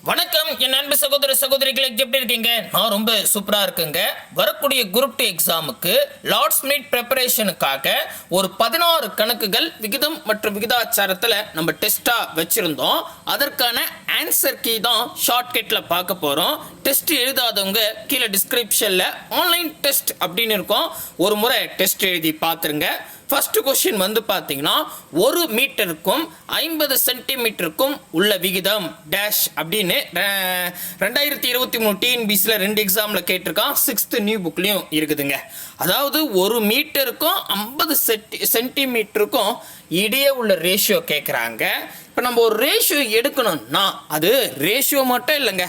வணக்கம் என் அன்பு சகோதர சகோதரிகளுக்கு எப்படி இருக்கீங்க? நான் ரொம்ப சூப்பரா இருக்குங்க. வரக்கூடிய குரூப் 2 எக்ஸாமுக்கு லாஸ்ட் மினிட் ப்ரிப்பரேஷனுக்காக ஒரு 16 கணக்குகள் விகிதம் மற்றும் விகிதாச்சாரத்தில் நம்ம டெஸ்டா வச்சிருந்தோம். அதற்கான ஆன்சர் கீ தான் ஷார்ட்கட்ல பார்க்க போறோம். டெஸ்ட் எழுதாதவங்க கீழே டிஸ்கிரிப்ஷன்ல ஆன்லைன் டெஸ்ட் அப்படின்னு இருக்கும், ஒரு முறை டெஸ்ட் எழுதி பார்த்துருங்க. ஃபர்ஸ்ட் கொஸ்டின் வந்து பார்த்தீங்கன்னா 1 மீட்டருக்கும் 50 சென்டிமீட்டருக்கும் உள்ள விகிதம் டேஷ் அப்படின்னு 2023 டிஎன்பிசியில் 2 எக்ஸாமில் கேட்டிருக்கான். 6th நியூ புக்லேயும் இருக்குதுங்க. அதாவது 1 மீட்டருக்கும் 50 சென்டிமீட்டருக்கும் இடையே உள்ள ரேஷியோ கேட்குறாங்க. இப்போ நம்ம ஒரு ரேஷியோ எடுக்கணும்னா அது ரேஷியோ மட்டும் இல்லைங்க,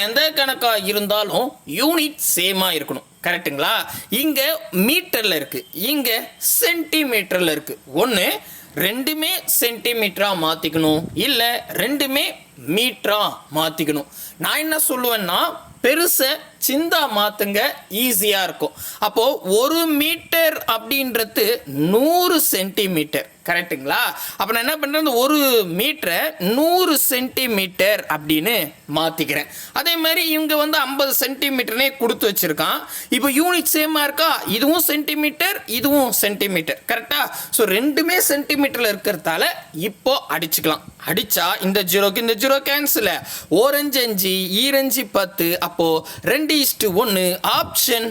எந்த கணக்காக இருந்தாலும் யூனிட் சேமாக இருக்கணும். கரெக்டுங்களா? இங்கே மீட்டரில் இருக்குது, இங்கே சென்டிமீட்டரில் இருக்குது. ஒன்று ரெண்டுமே சென்டிமீட்டராக மாற்றிக்கணும், இல்லை ரெண்டுமே மீட்டராக மாற்றிக்கணும். நான் என்ன சொல்லுவேன்னா பெருசை சிந்தா மாற்றுங்க, ஈஸியாக இருக்கும். அப்போது 1 மீட்டர் அப்படின்றது 100 சென்டிமீட்டர். கரெக்டுங்களா? அப்போ நான் என்ன பண்ணுறேன், 1 மீட்டரை 100 சென்டிமீட்டர் அப்படின்னு மாற்றிக்கிறேன். அதே மாதிரி இவங்க வந்து 50 சென்டிமீட்டர்னே கொடுத்து வச்சுருக்கான். இப்போ யூனிட் சேமாக இருக்கா, இதுவும் சென்டிமீட்டர் இதுவும் சென்டிமீட்டர். கரெக்டாக? ஸோ ரெண்டுமே சென்டிமீட்டரில் இருக்கிறதால இப்போ அடிச்சுக்கலாம். அடித்தா இந்த ஜீரோக்கு இந்த ஜீரோ கேன்சல், 1 5 5 2 10. அப்போது 2:1 ஆப்ஷன்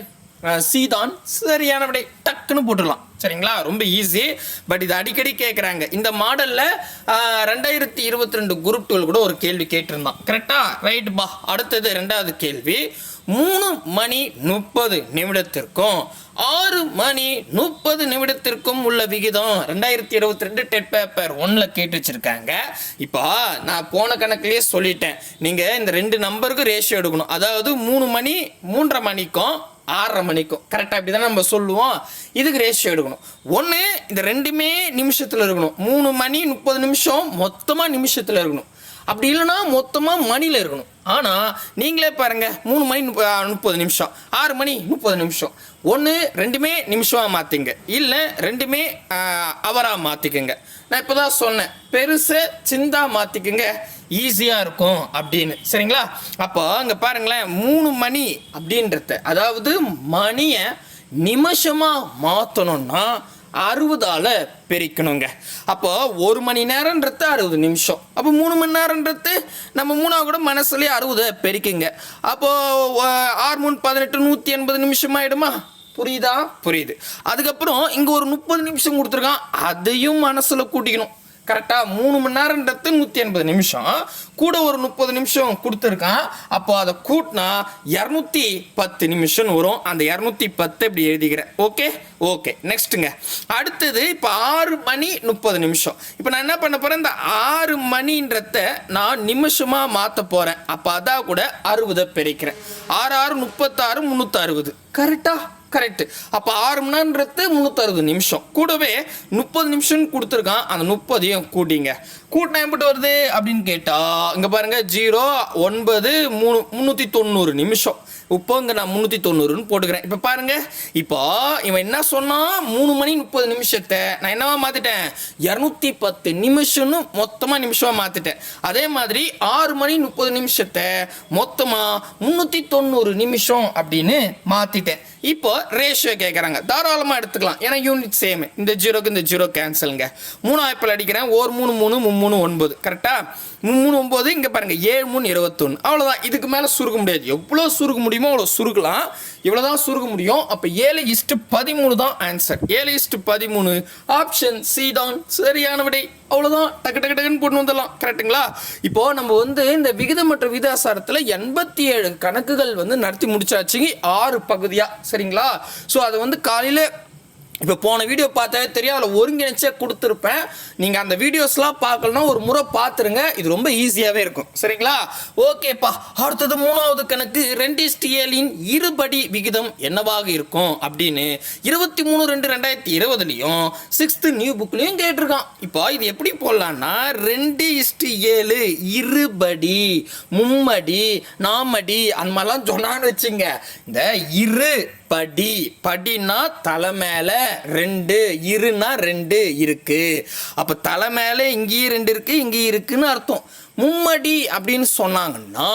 சி தான் சரியான விடை. டக்குன்னு போட்டுடலாம். சரிங்களா? ரொம்ப ஈஸி. பட் இது அடிக்கடி கேட்குறாங்க. இந்த மாடலில் 2022 குரூப் 12 கூட ஒரு கேள்வி கேட்டிருந்தான். கரெக்டா? ரைட் பா. அடுத்தது 2வது கேள்வி. 3 மணி 30 நிமிடத்திற்கும் 6 மணி 30 நிமிடத்திற்கும் உள்ள விகிதம் 2022 டெட் பேப்பர் 1ல கேட்டு வச்சிருக்காங்க. இப்போ நான் போன கணக்குலேயே சொல்லிட்டேன், நீங்கள் இந்த 2 நம்பருக்கு ரேஷியோ எடுக்கணும். அதாவது 3 மணி 3:30 மணிக்கும் 6:30 மணிக்கும். கரெக்டாக அப்படி தானே நம்ம சொல்லுவோம். இதுக்கு ரேஷியோ எடுக்கணும். ஒன்று இந்த ரெண்டுமே நிமிஷத்தில் இருக்கணும். 3 மணி 30 நிமிஷம் மொத்தமாக நிமிஷத்தில் இருக்கணும். அப்படி இல்லைன்னா மொத்தமாக மணியில் இருக்கணும். ஆனால் நீங்களே பாருங்கள், 3 மணி 30 நிமிஷம், 6 மணி 30 நிமிஷம். ஒன்று ரெண்டுமே நிமிஷமாக மாற்றிங்க, இல்லை ரெண்டுமே அவராக மாற்றிக்குங்க. நான் இப்போ தான் சொன்னேன், பெருசை சிந்தா மாற்றிக்குங்க, ஈஸியாக இருக்கும் அப்படின்னு. சரிங்களா? அப்போ அங்கே பாருங்களேன், 3 மணி அப்படின்றத, அதாவது மணியை நிமிஷமாக மாற்றணும்னா 60ஆல் பெருக்கணுங்க. அப்போ 1 மணி நேரன்றது 60 நிமிஷம். அப்போ 3 மணி நேரன்றது நம்ம 3 கூட மனசுலேயே 60 பெருக்குங்க. அப்போது 6 3 18 180 நிமிஷம் ஆகிடுமா? புரியுதா? புரியுது. அதுக்கப்புறம் இங்கே ஒரு 30 நிமிஷம் கொடுத்துருக்கான், அதையும் மனசில் கூட்டிக்கணும். கரெக்டாக? 3 மணி நேரன்றது 180 நிமிஷம், கூட ஒரு 30 நிமிஷம் கொடுத்துருக்கான். அப்போ அதை கூட்டினா 210 நிமிஷம் வரும். அந்த 210 இப்படி எழுதிக்கிறேன். Okay okay. நெக்ஸ்ட்டுங்க. அடுத்தது இப்போ 6 மணி 30 நிமிஷம். இப்போ நான் என்ன பண்ண போகிறேன், இந்த 6 மணின்றத நான் நிமிஷமாக மாற்ற போகிறேன். அப்போ அதான் கூட 60 பெருக்கிறேன். 6 6 36 360. கரெக்டா? கரெக்டு. அப்போ 6 மணி நேரன்றது 360 நிமிஷம், கூடவே 30 நிமிஷம் கொடுத்துருக்கான். அந்த 30ஐயும் கூட்டிங்க. கூட்டினா எப்படி வருது அப்படின்னு கேட்டால் இங்கே பாருங்கள், 0 9 390 நிமிஷம். இப்போ இங்கே நான் 390ன்னு போட்டுக்கிறேன். இப்போ பாருங்கள், இப்போ இவன் என்ன சொன்னான், 3 மணி 30 நிமிஷத்தை நான் என்னவா மாற்றிட்டேன், 210 நிமிஷம்னு மொத்தமாக நிமிஷமாக மாற்றிட்டேன். அதே மாதிரி 6 மணி 30 நிமிஷத்தை மொத்தமாக 390 நிமிஷம் அப்படின்னு மாற்றிட்டேன். இப்போ ரேஷியோ கேட்குறாங்க, தாராளமாக எடுத்துக்கலாம், ஏன்னா யூனிட் சேம். இந்த ஜீரோக்கு இந்த ஜீரோ கேன்சலுங்க. 3 ஆப்பிள் அடிக்கிறேன், 1 3 3 3 9. கரெக்டாக? 3 9. இங்கே பாருங்கள், 7 3 21. அவ்வளோதான். இதுக்கு மேலே சுருக்க முடியாது. எவ்வளோ சுருக்க முடியுமோ அவ்வளோ சுருக்கலாம். இவ்வளோ தான் சுருக்க முடியும். அப்போ 7:13 தான் ஆன்சர். 7:13 ஆப்ஷன் சி தான் சரியான விடை. அவ்வளோதான். டக்கு டக்கு டக்குன்னு போட்டு வந்துடலாம். கரெக்டுங்களா? இப்போது நம்ம வந்து இந்த விகிதம் மற்றும் விகிதாசாரத்தில் 87 கணக்குகள் வந்து நடத்தி முடிச்சாச்சுங்க, 6 பகுதியாக. சரிங்களா? ஸோ அதை வந்து காலையில் இப்போ போன வீடியோ பார்த்தாலே தெரியும், அதில் ஒருங்கிணைச்சே கொடுத்துருப்பேன். நீங்கள் அந்த வீடியோஸ்லாம் பார்க்கலன்னா ஒரு முறை பார்த்துருங்க, இது ரொம்ப ஈஸியாகவே இருக்கும். சரிங்களா? ஓகேப்பா. அடுத்தது 3வது கணக்கு, 2:7 இருபடி விகிதம் என்னவாக இருக்கும் அப்படின்னு 23/2/2020லையும் 6th நியூ புக்லையும் கேட்டிருக்கான். இப்போ இது எப்படி போடலான்னா, 2:7 இருபடி, மும்மடி, நாமடி அந்த மாதிரிலாம் சொன்னான்னு வச்சுங்க. இந்த இரு படி, படினா தலை மேலே 2, இருனா 2 இருக்கு. அப்போ தலை மேலே இங்கேயும் 2 இருக்கு, இங்கேயும் இருக்குன்னு அர்த்தம். மும்மடி அப்படின்னு சொன்னாங்கன்னா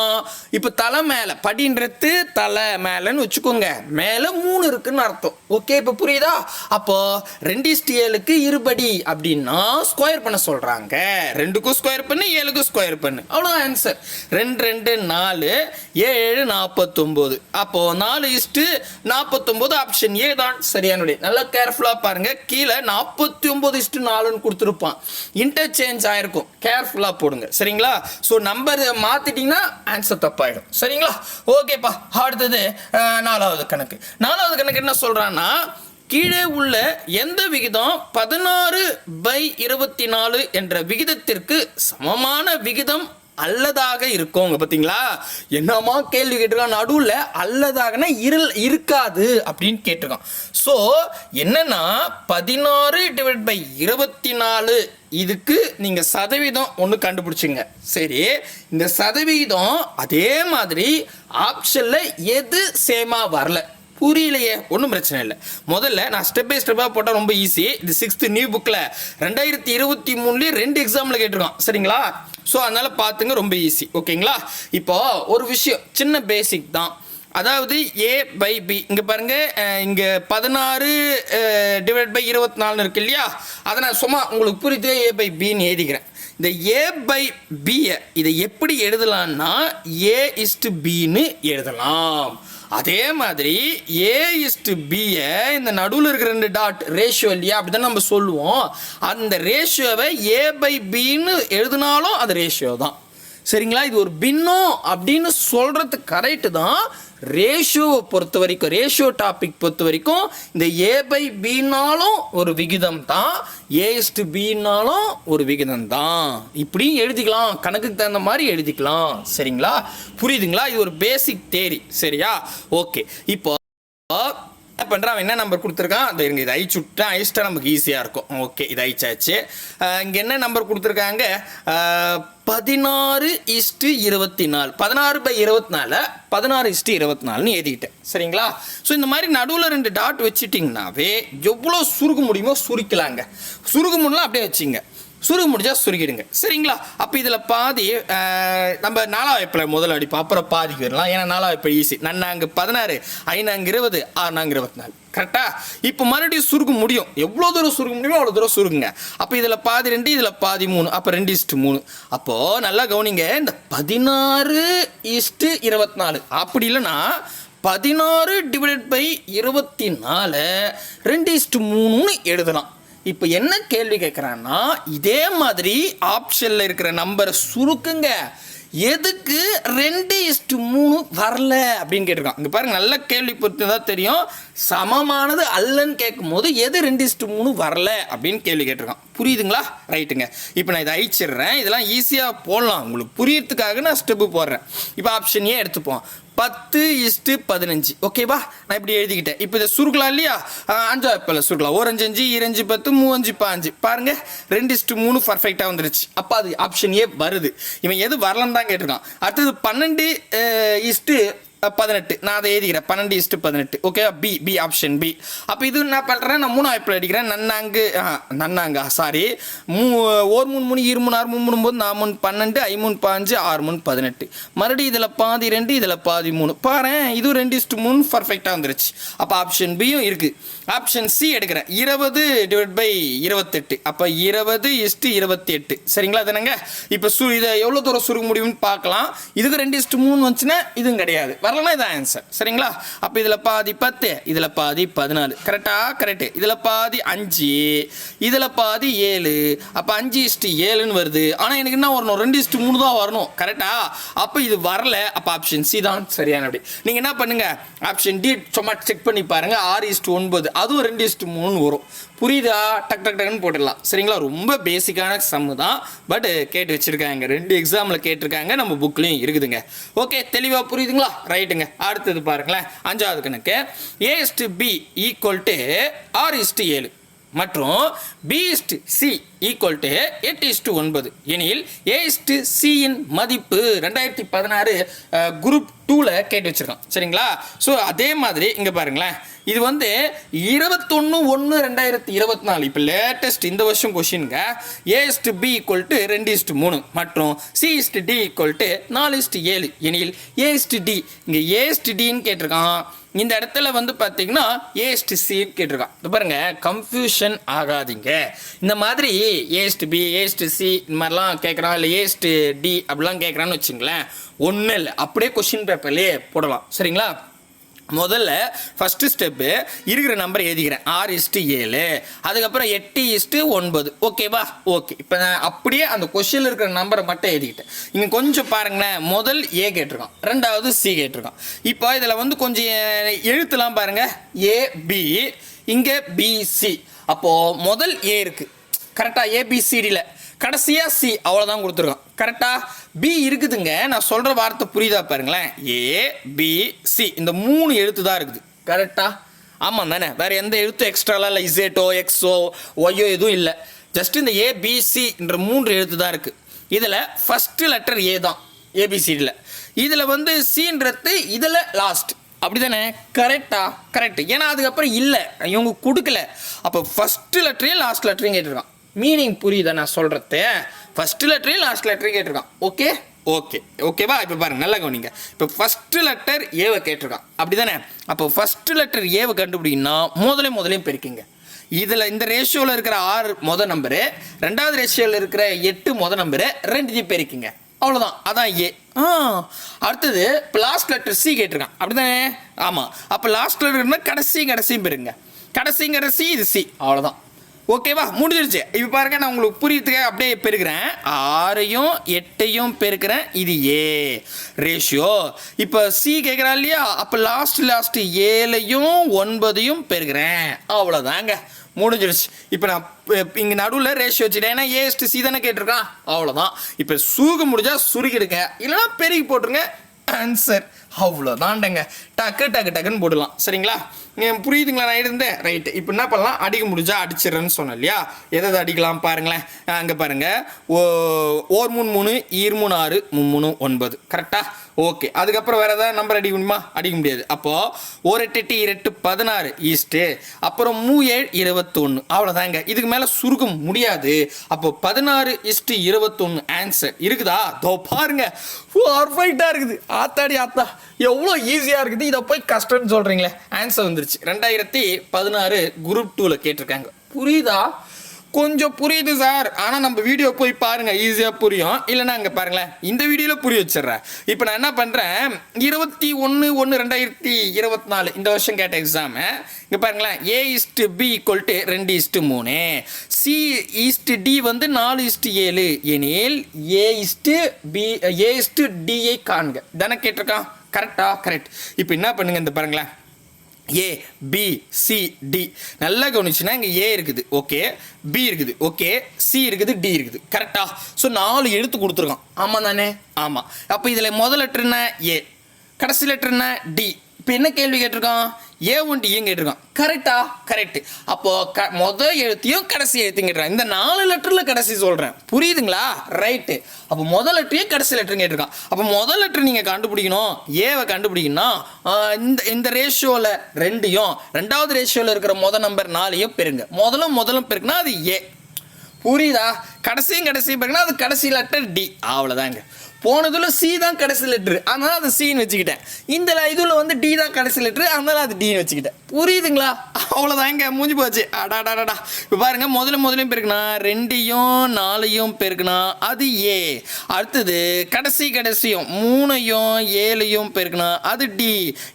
இப்போ தலை மேலே படின்றது தலை மேலேன்னு வச்சுக்கோங்க, மேலே 3 இருக்குன்னு அர்த்தம். ஓகே, இப்போ புரியுதா? அப்போ 2:7க்கு இருபடி அப்படின்னா ஸ்கொயர் பண்ண சொல்றாங்க. 2க்கும் ஸ்கொயர் பண்ணு, 7க்கும் ஸ்கொயர் பண்ணு, அவ்வளோதான் ஆன்சர். 2 2 4 7 49. அப்போ 4:49 ஆப்ஷன் ஏ தான் சரியானது. நல்லா கேர்ஃபுல்லாக பாருங்க, கீழே 49:4ன்னு கொடுத்துருப்பான், இன்டர்சேஞ்ச் ஆயிருக்கும், கேர்ஃபுல்லாக போடுங்க சரிங்களா. ஸோ நம்பர் மாத்திட்டீங்கன்னா ஆன்சர் தப்பாயிடும் சரிங்களா. ஓகேப்பா, அடுத்தது 4வது கணக்கு. 4வது கணக்கு என்ன சொல்றான்னா, கீழே உள்ள எந்த விகிதம் 16/24 என்ற விகிதத்திற்கு சமமான விகிதம் அல்லதாக இருக்கும். பார்த்தீங்களா, என்னமா கேள்வி கேட்டிருக்கான், நடுவில் அல்லதாகனா இருக்காது அப்படின்னு கேட்டிருக்கான். ஸோ என்னன்னா 16/24 இதுக்கு நீங்க சதவீதம் ஒன்று கண்டுபிடிச்சிங்க. சரி, இந்த சதவீதம் அதே மாதிரி ஆப்ஷன்ல எது சேமா வரல, புரியலையே, ஒன்றும் பிரச்சனை இல்லை. முதல்ல நான் ஸ்டெப் பை ஸ்டெப்பாக போட்டால் ரொம்ப ஈஸி. இது 6th நியூ புக்கில் 2023 2 எக்ஸாமில் கேட்டிருக்கோம் சரிங்களா. ஸோ அதனால் பார்த்துங்க, ரொம்ப ஈஸி. ஓகேங்களா. இப்போ ஒரு விஷயம், சின்ன பேசிக் தான். அதாவது A/B இங்கே பாருங்கள், இங்கே 16/24 இருக்கு இல்லையா, அதை நான் சும்மா உங்களுக்கு புரியுது A/Bன்னு எழுதிக்கிறேன். இந்த A/Bயை இதை எப்படி எழுதலாம்னா A/Bன்னு எழுதலாம். அதே மாதிரி A/Bயை இந்த நடுவில் இருக்கிற 2 டாட் ரேஷியோ இல்லையா, அப்படிதான் நம்ம சொல்லுவோம். அந்த ரேஷியோவை A/Bன்னு எழுதினாலும் அது ரேஷியோ தான் சரிங்களா. இது ஒரு பின்னம் அப்படின்னு சொல்றது கரெக்டு தான். ரேஷியோவை பொறுத்த வரைக்கும், ரேஷியோ டாபிக் பொறுத்த வரைக்கும் இந்த A/Bனாலும் ஒரு விகிதம் தான், A/Bனாலும் ஒரு விகிதம் தான். இப்படியும் எழுதிக்கலாம், கணக்குக்கு தகுந்த மாதிரி எழுதிக்கலாம் சரிங்களா. புரியுதுங்களா? இது ஒரு பேசிக் தேரி சரியா. ஓகே, இப்போ என்ன பண்ணுறான், என்ன நம்பர் கொடுத்துருக்கான், அந்த இருங்க, இது ஐச்சிட்டா நமக்கு ஈஸியாக இருக்கும். ஓகே, இது ஐச்சாச்சு. இங்கே என்ன நம்பர் கொடுத்துருக்காங்க, 16:24. 16/24 16:24ன்னு எழுதிக்கிட்டேன் சரிங்களா. ஸோ இந்த மாதிரி நடுவில் 2 டாட் வச்சுட்டிங்கனாவே எவ்வளோ சுருக்க முடியுமோ சுருக்கலாங்க. சுருக்க முடியலாம் அப்படியே வச்சுங்க, சுருக்க முடிஞ்சா சுருக்கிடுங்க சரிங்களா. அப்போ இதில் பாதி நம்ம 4ஆம் வகுப்பில் முதல் அடிப்போம், அப்புறம் பாதிக்கு வரலாம். ஏன்னா 4ஆம் வகுப்பு ஈஸி. நன்னாங்க 16, 5 20, 6 24 கரெக்டா. இப்போ மறுபடியும் சுருக்க முடியும், எவ்வளோ தூரம் சுருக்க முடியுமோ அவ்வளோ தூரம் சுருக்குங்க. அப்போ இதில் பாதி 2, இதில் பாதி 3, அப்போ 2:3. அப்போது நல்லா கவனிங்க, இந்த 16:24 அப்படி இல்லைன்னா 16/24 2:3ன்னு எழுதலாம். இப்போ என்ன கேள்வி கேட்குறான்னா, இதே மாதிரி ஆப்ஷனில் இருக்கிற நம்பரை சுருக்குங்க, எதுக்கு 2:3 வரல அப்படின்னு கேட்டிருக்கான். இங்கே பாருங்க, நல்ல கேள்வி பொறுத்து தான் தெரியும். சமமானது அல்லன்னு கேட்கும் போது எது 2:3 வரல அப்படின்னு கேள்வி கேட்டிருக்கான். புரியுதுங்களா? ரைட்டுங்க. இப்போ நான் இதை அழிச்சிடுறேன், இதெல்லாம் ஈஸியாக போடலாம், உங்களுக்கு புரியறதுக்காக நான் ஸ்டெப்பு போடுறேன். இப்போ ஆப்ஷன் ஏ எடுத்துப்போம், 10:15. ஓகேவா, நான் இப்படி எழுதிக்கிட்டேன். இப்போ இதை சுருக்கலாம் இல்லையா, 5ஆம் வகுப்பில் சுருக்கலாம். 1 5 5 2 5 10 3 5 5 பாருங்க, 2:3 பர்ஃபெக்டாக வந்துருச்சு. அப்போ அது ஆப்ஷன் ஏ வருது. இவன் எது வரலன்னு தான் கேட்டிருக்கான். அடுத்தது 12:18. நான் அதை எழுதிக்கிறேன், 12:18. Okay, B option B. அப்போ இது என்ன பண்ணுறேன், நான் 3ஆம் வகுப்பில் அடிக்கிறேன். நன்னாங்க சாரி, 1 3 3 2 3 6 3 9 4 3 12 5 3 15 6 3 18. மறுபடியும் இதில் பாதி 2, இதில் பாதி 3. பாரு, இது 2:3 பர்ஃபெக்டாக வந்துருச்சு. அப்போ ஆப்ஷன் பியும் இருக்குது. ஆப்ஷன் சி எடுக்கிறேன், 20/28. அப்போ 20:28 சரிங்களா தானேங்க. இப்போ இதை எவ்வளோ தூரம் சுருக்க முடியும்னு பார்க்கலாம். இதுக்கு 2:3 வந்துச்சுன்னா இதுவும் கிடையாது, வரலன்னா இதான் ஆன்சர் சரிங்களா. அப்போ இதில் பாதி 10, இதில் பாதி 14. கரெக்டா? கரெக்டு. இதில் பாதி 5, இதில் பாதி 7. அப்போ 5:7ன்னு வருது. ஆனால் எனக்கு என்ன வரணும், 2:3 தான் வரணும். கரெக்டா? அப்போ இது வரல. அப்போ ஆப்ஷன் சி தான் சரியானபடி. நீங்கள் என்ன பண்ணுங்க, ஆப்ஷன் டி சும்மா செக் பண்ணி பாருங்க, 6:9 அதுவும் 2:3 வரும். புரியுதா? டக் டக் டக்குன்னு போட்டுடலாம் சரிங்களா. ரொம்ப பேசிக்கான சம்மு தான், பட் கேட்டு வச்சிருக்காங்க, 2 எக்ஸாமில் கேட்டிருக்காங்க, நம்ம புக்லையும் இருக்குதுங்க. ஓகே, தெளிவாக புரியுதுங்களா? ரைட்டுங்க. அடுத்தது பாருங்களேன், 5வது கணக்கு. A/B = 6:7 மற்றும் B/C ஈக்குவல் டு 8:9 எனில் A/C இன் மதிப்பு 2016 குரூப் 2ல கேட்டு வச்சிருக்கோம் சரிங்களா. ஸோ அதே மாதிரி இங்கே பாருங்களேன், இது வந்து 21/1/2024 இப்போ லேட்டஸ்ட் இந்த வருஷம் கொஷினுங்க. A/B ஈக்குவல் டு 2:3 மற்றும் C/D ஈக்குவல் டு 4:7 எனில் A/D இங்கே A/Dன்னு கேட்டிருக்கான். இந்த இடத்துல வந்து பார்த்தீங்கன்னா A/C கேட்டிருக்கான். இது பாருங்க, கன்ஃபியூஷன் ஆகாதீங்க. இந்த மாதிரி A/B A/C இந்த மாதிரிலாம் கேட்குறான், இல்லை A/D அப்படிலாம் கேட்குறான்னு வச்சுங்களேன், ஒன்றும் இல்லை, அப்படியே கொஷின் பேப்பர்லேயே போடலாம் சரிங்களா. முதல்ல ஃபஸ்ட்டு ஸ்டெப்பு இருக்கிற நம்பர் எழுதிக்கிறேன் 6:7, அதுக்கப்புறம் 8:9 ஓகேவா. ஓகே, இப்போ நான் அப்படியே அந்த கொஷினில் இருக்கிற நம்பரை மட்டும் எழுதிக்கிட்டேன். இங்கே கொஞ்சம் பாருங்களேன், முதல் A கேட்டிருக்கான், ரெண்டாவது C கேட்டிருக்கான். இப்போ இதில் வந்து கொஞ்சம் எழுத்துலாம் பாருங்கள், AB இங்கே BC. அப்போது முதல் A இருக்குது கரெக்டாக, ABCடியில் கடைசியாக C அவ்வளோதான் கொடுத்துருக்கோம் கரெக்டாக. B இருக்குதுங்க, நான் சொல்கிற வார்த்தை புரியுதா பாருங்களேன், ABC இந்த 3 எழுத்து தான் இருக்குது கரெக்டாக. ஆமாம் தானே, வேறு எந்த எழுத்து எக்ஸ்ட்ராலாம் இல்லை, இசேட்டோ எக்ஸோ ஒய்யோ எதுவும் இல்லை, ஜஸ்ட் இந்த ABCன்ற 3 எழுத்து தான் இருக்குது. இதில் ஃபஸ்ட்டு லெட்டர் A தான் ABCடியில், இதில் வந்து Cன்றது இதில் லாஸ்ட் அப்படி தானே கரெக்டா. கரெக்ட், ஏன்னா அதுக்கப்புறம் இல்லை இவங்க கொடுக்கல. அப்போ ஃபஸ்ட்டு லெட்டரையும் லாஸ்ட் லெட்டரையும் கேட்டிருக்கான். மீனிங் புரியுதா நான் சொல்கிறது? ஃபஸ்ட்டு லெட்டரையும் லாஸ்ட் லெட்டரையும் கேட்டிருக்கான். ஓகே ஓகே ஓகேவா. இப்போ பாருங்க, நல்லா கவனிங்க. இப்போ ஃபஸ்ட்டு லெட்டர் ஏவை கேட்டிருக்கான் அப்படி தானே. அப்போ ஃபஸ்ட்டு லெட்டர் ஏவை கண்டுபிடிக்கணும்னா முதலையும் பெருக்கிங்க. இதில் இந்த ரேஷியோவில் இருக்கிற 6 மொதல் நம்பரு, ரெண்டாவது ரேஷியோவில் இருக்கிற 8 மொதல் நம்பரு, 2 பெருக்கிங்க, அவ்வளோதான். அதான் ஏ. அடுத்தது இப்போ லாஸ்ட் லெட்டர் C கேட்டிருக்கான் அப்படி தானே. ஆமாம், அப்போ லாஸ்ட் லெட்டர்னா கடைசியும் பெருங்க, கடைசி இது C, அவ்வளோதான். ஓகேவா, முடிஞ்சிருச்சு. இப்போ பாருங்க, நான் உங்களுக்கு புரியுறதுக்காக அப்படியே பெருக்கிறேன், 6யும் 8யும் பெருக்கிறேன், இது ஏ ரேஷியோ. இப்போ C கேட்குறா இல்லையா, அப்போ லாஸ்ட் 7யும் 9யும் பெருக்கிறேன், அவ்வளோதாங்க, முடிஞ்சிருச்சு. இப்போ நான் இங்கே நடுவில் ரேஷியோ வச்சுட்டேன், ஏன்னா A/C தானே கேட்டிருக்கான், அவ்வளோதான். இப்போ சுருக்க முடிஞ்சால் சுருக்கிடுங்க, இல்லைனா பெருகி போட்டுருங்க, ஆன்சர் அவ்வளோதான்டங்க. டக்குன்னு போடலாம் சரிங்களா. புரியுதுங்களா நான் இருந்தேன் ரைட்டு. இப்போ என்ன பண்ணலாம், அடிக்க முடிஞ்சா அடிச்சிடறேன்னு சொன்னேன் இல்லையா. எதாவது அடிக்கலாம் பாருங்களேன், அங்கே பாருங்கள், 3 2 6 3 9 கரெக்டாக. ஓகே, அதுக்கப்புறம் வேறு ஏதாவது நம்பர் அடிக்க முடியுமா? அடிக்க முடியாது. அப்போது 1 8 2 16 ஈஸ்ட்டு, அப்புறம் 3 7 21, அவ்வளோதாங்க. இதுக்கு மேலே சுருக்க முடியாது. அப்போ 16:21 ஆன்சர் இருக்குதா? தோ பாருங்க, பர்ஃபெக்டாக இருக்குது. ஆத்தாடி ஆத்தா, எவ்வளோ ஈஸியாக இருக்குது. இதை போய் கஷ்டம்னு சொல்கிறீங்களே, ஆன்சர் வந்துருச்சு. 2016 குரூப் 2ல் கேட்டிருக்காங்க. புரியுதா? கொஞ்சம் புரியுது சார், ஆனால் நம்ம வீடியோ போய் பாருங்கள், ஈஸியாக புரியும். இல்லைன்னா அங்கே பாருங்களேன், இந்த வீடியோவில் புரிய வச்சிடுறேன். இப்போ நான் என்ன பண்ணுறேன், 21/1/2024 இந்த வருஷம் கேட்ட எக்ஸாமு இங்கே பாருங்களேன், A/B ஈக்குவல் டு 2:3, C/D வந்து 4:7 எனில் A/D காண்க தானே கேட்டிருக்கான் கரெக்டா. கரெக்ட். இப்போ என்ன பண்ணுங்க, இந்த பாருங்களேன், ABCD நல்லா கவனிச்சுன்னா இங்கே A இருக்குது, ஓகே, B இருக்குது, ஓகே, C இருக்குது, D இருக்குது கரெக்டா. ஸோ 4 எழுத்து கொடுத்துருக்கான், ஆமாம் தானே. ஆமாம். அப்போ இதில் முதல் லெட்டர் என்ன A, கடைசி லெட்டர் என்ன D. இப்போ என்ன கேள்வி கேட்டிருக்கான், A1 D கேட்டிருக்கான் கரெக்டா. கரெக்ட். அப்போது முதல் எழுத்தையும் கடைசி எழுத்தையும் கேட்டிருக்கான். இந்த 4 லெட்டரில் கடைசி சொல்கிறேன், புரியுதுங்களா? ரைட்டு. அப்போ முதல் லெட்டரையும் கடைசி லெட்டரும் கேட்டிருக்கான். அப்போ முதல் லெட்டர் நீங்கள் கண்டுபிடிக்கணும், ஏவை கண்டுபிடிக்கணும், இந்த ரேஷியோவில் 2யும் ரெண்டாவது ரேஷியோவில் இருக்கிற முதல் நம்பர் 4யும் பெருங்க. முதலும் பெருக்குனா அது ஏ, புரியுதா? கடைசியும் பெருக்குனா அது கடைசி லெட்டர் D, அவ்வளோதாங்க. போனதுல C தான் கடைசி லெட்ரு, அதனால அது Cன்னு வச்சுக்கிட்டேன். இந்த இதில் வந்து D தான் கடைசி லெட்ரு, அதனால அது Dன்னு வச்சுக்கிட்டேன். புரியுதுங்களா? அவ்வளோதான், இங்கே மூஞ்சி போச்சு. அடாடாடா. இப்போ பாருங்கள், முதலையும் பெருக்குனா 2யும் 4யும் பெருக்குனா அது A. அடுத்தது கடைசியும் 3யும் 7யும் பெருக்குனா அது D.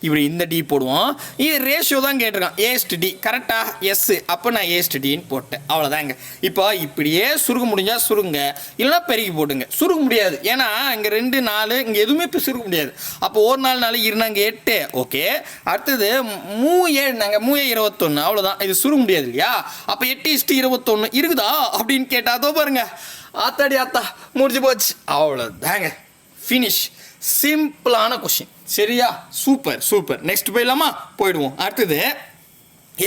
இப்படி இந்த D போடுவோம். இது ரேஷியோ தான் கேட்டிருக்கான், A/D கரெக்டா. எஸ், அப்போ நான் A/Dன்னு போட்டேன், அவ்வளோதாங்க. இப்போ இப்படியே சுருக்க முடிஞ்சால் சுருங்க, இல்லைனா பெருக்கி போட்டுங்க. சுருக்க முடியாது, ஏன்னா இங்கே 2 4 இங்கே எதுவுமே இப்போ சுருக்க முடியாது. அப்போ 1 4 4 இருந்தாங்க 8, ஓகே. அடுத்தது 3 7 நாங்கள் 3 21, அவ்வளோதான். இது சுருக்க முடியாது இல்லையா. அப்போ 8:21 இருக்குதா அப்படின்னு கேட்டால் அதோ பாருங்க, ஆத்தாடி ஆத்தா, முடிஞ்சு போச்சு, அவ்வளோதாங்க, ஃபினிஷ். சிம்பிளான கொஷின் சரியா. சூப்பர். நெக்ஸ்ட் போயிடலாமா? போயிடுவோம். அடுத்தது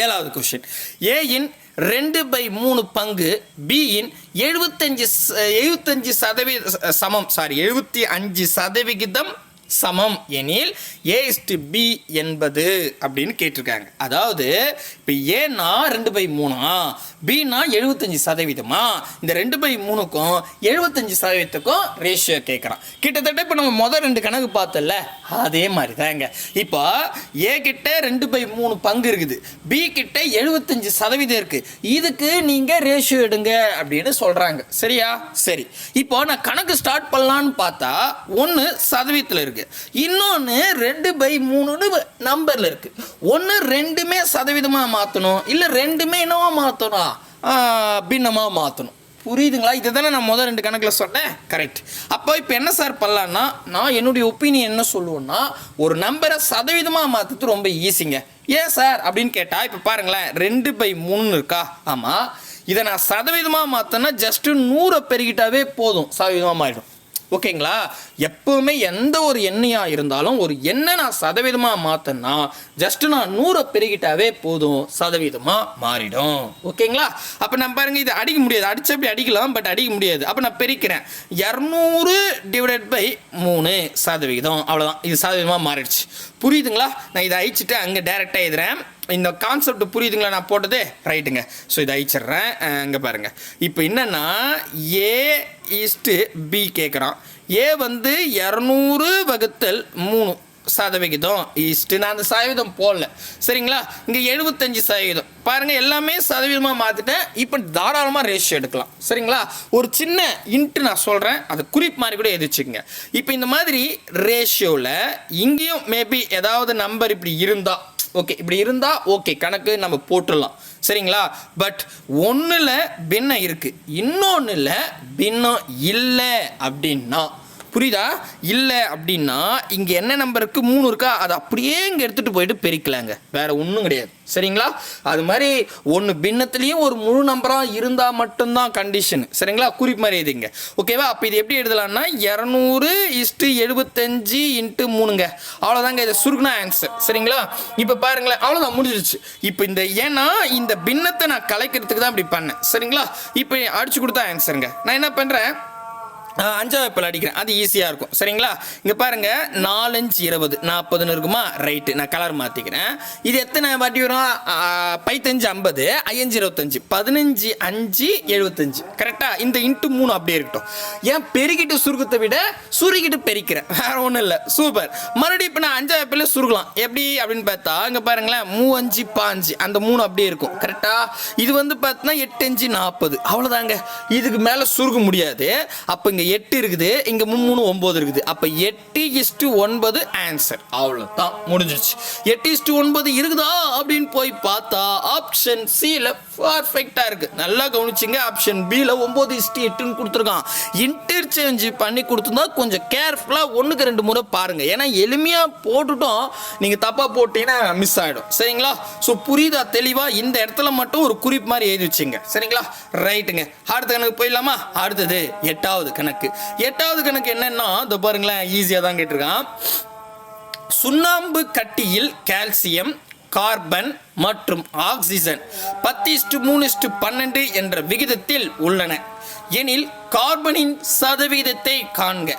7வது கொஷின். A இன் 2/3 பங்கு பியின் 75% சமம் எனில் A/B என்பது அப்படின்னு கேட்டிருக்காங்க. அதாவது இப்போ ஏன்னா 2/3 பின்னா 75%, இந்த 2/3க்கும் 75%க்கும் ரேஷியோ கேட்குறான். கிட்டத்தட்ட இப்போ நம்ம முதல் 2 கணக்கு பார்த்தல அதே மாதிரி தாங்க. இப்போ ஏ கிட்ட 2/3 பங்கு இருக்குது, பி கிட்ட 75% இருக்கு. இதுக்கு நீங்க ரேஷியோ எடுங்க அப்படின்னு சொல்றாங்க. சரியா? சரி, இப்போ நான் கணக்கு ஸ்டார்ட் பண்ணலான்னு பார்த்தா 1 சதவீதத்தில் இருக்கு, இன்னொன்று 2/3 நம்பர்ல இருக்கு. ஒன்று ரெண்டுமே சதவீதமாக மாற்றணும், இல்லை ரெண்டுமே என்னவா மாற்றணும், பின்னமாக மாற்றணும். புரியுதுங்களா? இதை தானே நான் முதல் 2 கணக்கில் சொன்னேன். கரெக்ட். அப்போ இப்போ என்ன சார் பண்ணலான்னா, நான் என்னுடைய ஒப்பீனியன் என்ன சொல்லுவேன்னா, ஒரு நம்பரை சதவீதமாக மாற்றுறது ரொம்ப ஈஸிங்க. ஏன் சார் அப்படின்னு கேட்டால், இப்போ பாருங்களேன் 2/3 இருக்கா? ஆமாம், இதை நான் சதவீதமாக மாற்றினா ஜஸ்ட்டு 100 பெருகிட்டாவே போதும், சதவீதமாக மாறிடும். ஓகேங்களா? எப்பவுமே எந்த ஒரு எண்ணையாக இருந்தாலும் ஒரு எண்ணை நான் சதவீதமாக மாற்றினா ஜஸ்ட் நான் 100 பெருகிட்டாவே போதும், சதவீதமாக மாறிடும். ஓகேங்களா? அப்போ நான் பாருங்க, இதை அடிக்க முடியாது, அடிச்சப்படி அடிக்கலாம், பட் அடிக்க முடியாது. அப்போ நான் பெருக்கிறேன், 200/3 அவ்வளோதான், இது சதவீதமாக மாறிடுச்சு. புரியுதுங்களா? நான் இதை அழிச்சிட்டு அங்கே டைரெக்டாக எழுதுறேன். இந்த கான்செப்ட் புரியுதுங்களா நான் போட்டது? ரைட்டுங்க. ஸோ இதை அழிச்சிட்றேன். இங்கே பாருங்கள், இப்போ என்னென்னா A/B கேட்குறான். ஏ வந்து 200/3 நான் அந்த சதவீதம் போடல. சரிங்களா? இங்கே 75% பாருங்கள், எல்லாமே சதவீதமாக மாற்றிட்டேன். இப்போ தாராளமாக ரேஷியோ எடுக்கலாம். சரிங்களா? ஒரு சின்ன இன்ட்டு நான் சொல்கிறேன், அதை குறிப்பு மாதிரி கூட எதிர்த்துக்குங்க. இப்போ இந்த மாதிரி ரேஷியோவில் இங்கேயும் மேபி ஏதாவது நம்பர் இப்படி இருந்தால் ஓகே, இப்படி இருந்தால் ஓகே, கணக்கு நம்ம போட்டுடலாம். சரிங்களா? பட் ஒன்றில் பின்னம் இருக்குது, இன்னொன்றில் பின்னம் இல்லை அப்படின்னா, புரியுதா? இல்லை அப்படின்னா இங்கே என்ன நம்பருக்கு 3 இருக்கா, அதை அப்படியே இங்கே எடுத்துகிட்டு போயிட்டு பெருக்கலாங்க, வேறு ஒன்றும் கிடையாது. சரிங்களா? அது மாதிரி ஒன்று பின்னத்துலேயும் ஒரு முழு நம்பராக இருந்தால் மட்டும்தான் கண்டிஷன். சரிங்களா? குறிப்பு மாதிரி எதுங்க. ஓகேவா? அப்போ இது எப்படி எழுதலாம்னா 200/75 அவ்வளோதாங்க. இதை சுருக்குனா ஆன்சர். சரிங்களா? இப்போ பாருங்களேன், அவ்வளோதான், முடிஞ்சிருச்சு. இப்போ இந்த ஏன்னா இந்த பின்னத்தை நான் கலைக்கிறதுக்கு தான் இப்படி பண்ணேன். சரிங்களா? இப்போ அடிச்சு கொடுத்தா ஆன்சருங்க. நான் என்ன பண்ணுறேன், 5ஆவது இப்போ அடிக்கிறேன், அது ஈஸியாக இருக்கும். சரிங்களா? இங்கே பாருங்கள், 4 5 20 40 இருக்குமா? ரைட்டு, நான் கலர் மாற்றிக்கிறேன். இது எத்தனை வாட்டி வரும்? 5 50, 5 25, 15 5 75. கரெக்டாக? இந்த இன்ட்டு 3 அப்படியே இருக்கட்டும். ஏன் பெருக்கிட்டு சுருக்கத்தை விட சுருக்கிட்டு பெருக்கிறேன், வேறு ஒன்றும் இல்லை. சூப்பர். மறுபடியும் இப்போ நான் 5ஆவது பிள்ளை சுருக்கலாம். எப்படி அப்படின்னு பார்த்தா, இங்கே பாருங்களேன், 3 5 5 அந்த 3 அப்படியே இருக்கும். கரெக்டாக? இது வந்து பார்த்தீங்கன்னா 8 5 40 அவ்வளோதாங்க. இதுக்கு மேலே சுருக்க முடியாது. அப்போ இங்கே 8 இருக்குது, இங்க 3 9 இருக்குது. அப்ப 8:9 ஆன்சர். அவ்வளவுதான், முடிஞ்சிருச்சு. 8:9 இருக்குதா அப்படின்னு போய் பார்த்தா ஆப்ஷன் சில பர்ஃபெக்டா இருக்கு. நல்லா கவனிச்சிங்க. ஆப்ஷன் பில 9:8 கொடுத்துருக்கான். இன்டர்சேஞ்ச் பண்ணி கொடுத்துருந்தா கொஞ்சம் கேர்ஃபுல்லா 1க்கு 2 முறை பாருங்க. ஏன்னா எளிமையா போட்டுட்டோம், நீங்க தப்பா போட்டீங்கன்னா மிஸ் ஆயிடும். சரிங்களா? ஸோ புரியுதா தெளிவா? இந்த இடத்துல மட்டும் ஒரு குறிப்பு மாதிரி எழுதி வச்சுங்க. சரிங்களா? ரைட்டுங்க. அடுத்த கணக்கு போயிடலாமா? அடுத்தது 8வது கணக்கு. 8வது கணக்கு என்னன்னா, இதோ பாருங்களேன், ஈஸியா தான் கேட்டிருக்கான். சுண்ணாம்பு கட்டியில் கால்சியம், கார்பன் மற்றும் ஆக்சிஜன் 10:3:12 என்ற விகிதத்தில் உள்ளன எனில் கார்பனின் சதவீதத்தை காண்க.